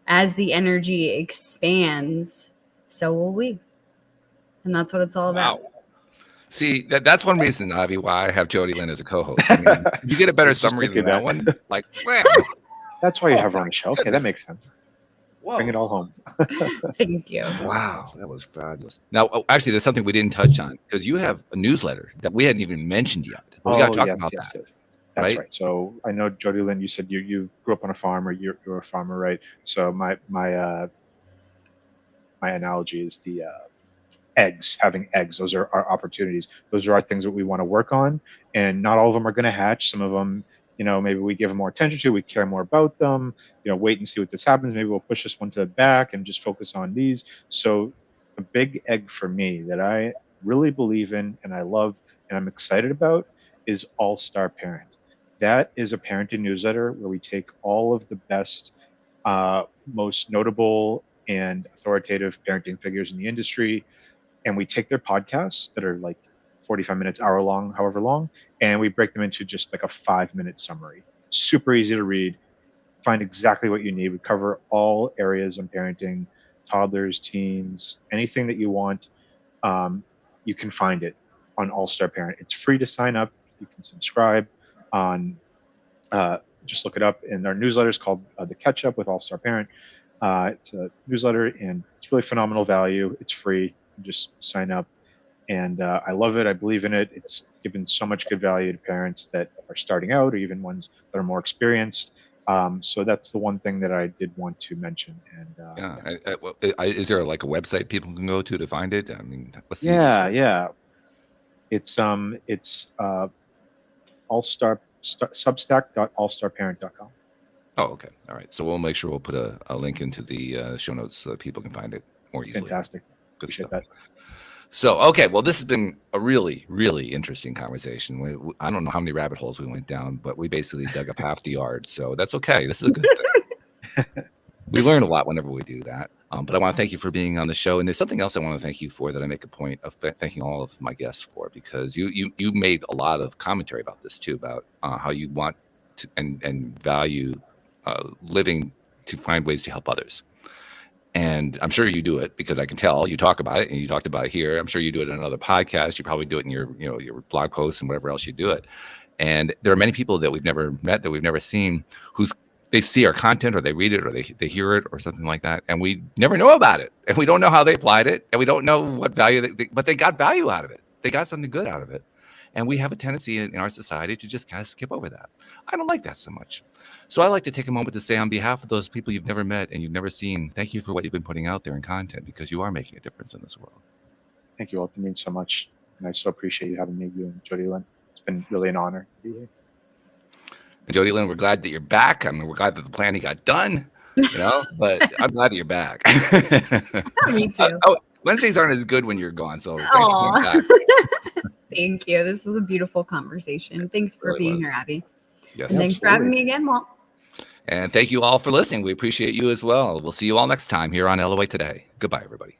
as the energy expands, so will we. And that's what it's all about. See, that's one reason, Avi, why I have Jodlyn as a co-host. I mean, did you get a better summary than that one? Like, wow. That's why you have her on the show. Okay, that makes sense. Whoa. Bring it all home. Thank you. Wow, that was fabulous. Now, actually, there's something we didn't touch on because you have a newsletter that we hadn't even mentioned yet. We got to talk about that. Yes. That's right. So I know, Jodlyn, you said you grew up on a farm, or you're a farmer, right? So my analogy is the having eggs. Those are our opportunities. Those are our things that we want to work on, and not all of them are going to hatch. Some of them, maybe we give them more attention to, we care more about them, wait and see what this happens. Maybe we'll push this one to the back and just focus on these. So a big egg for me that I really believe in and I love and I'm excited about is All Star Parent. That is a parenting newsletter where we take all of the best, most notable and authoritative parenting figures in the industry, and we take their podcasts that are like 45 minutes, hour long, however long, and we break them into just like a 5-minute summary. Super easy to read. Find exactly what you need. We cover all areas of parenting, toddlers, teens, anything that you want. You can find it on All Star Parent. It's free to sign up. You can subscribe on, just look it up. And our newsletter is called The Catch Up with All Star Parent. It's a newsletter, and it's really phenomenal value. It's free. Just sign up. And I love it. I believe in it. It's given so much good value to parents that are starting out, or even ones that are more experienced. So that's the one thing that I did want to mention. And Is there like a website people can go to find it? I mean, what's the yeah. It's substack.allstarparent.com. Oh, okay. All right. So we'll make sure we'll put a link into the show notes so that people can find it more easily. Fantastic. Good Appreciate stuff. that. So, okay. Well, this has been a really, really interesting conversation. I don't know how many rabbit holes we went down, but we basically dug up half the yard. So that's okay. This is a good thing. We learn a lot whenever we do that. But I want to thank you for being on the show. And there's something else I want to thank you for that I make a point of thanking all of my guests for, because you made a lot of commentary about this too, about how you want to and value living to find ways to help others. And I'm sure you do it, because I can tell you talk about it, and you talked about it here. I'm sure you do it in another podcast. You probably do it in your blog posts and whatever else you do it. And there are many people that we've never met, that we've never seen, they see our content, or they read it, or they hear it, or something like that, and we never know about it, and we don't know how they applied it, and we don't know what value but they got value out of it. They got something good out of it. And we have a tendency in our society to just kind of skip over that. I don't like that so much. So I like to take a moment to say, on behalf of those people you've never met and you've never seen, thank you for what you've been putting out there in content, because you are making a difference in this world. Thank you all. It means so much. And I so appreciate you having me, you and Jody Lynn. It's been really an honor to be here. And Jody Lynn, we're glad that you're back. I mean, we're glad that the planning got done, but I'm glad that you're back. Me too. Wednesdays aren't as good when you're gone. So thanks for coming back. Thank you. This was a beautiful conversation. Thanks for being here, Abby. Yes. And thanks for having me again, Walt. And thank you all for listening. We appreciate you as well. We'll see you all next time here on LOA Today. Goodbye, everybody.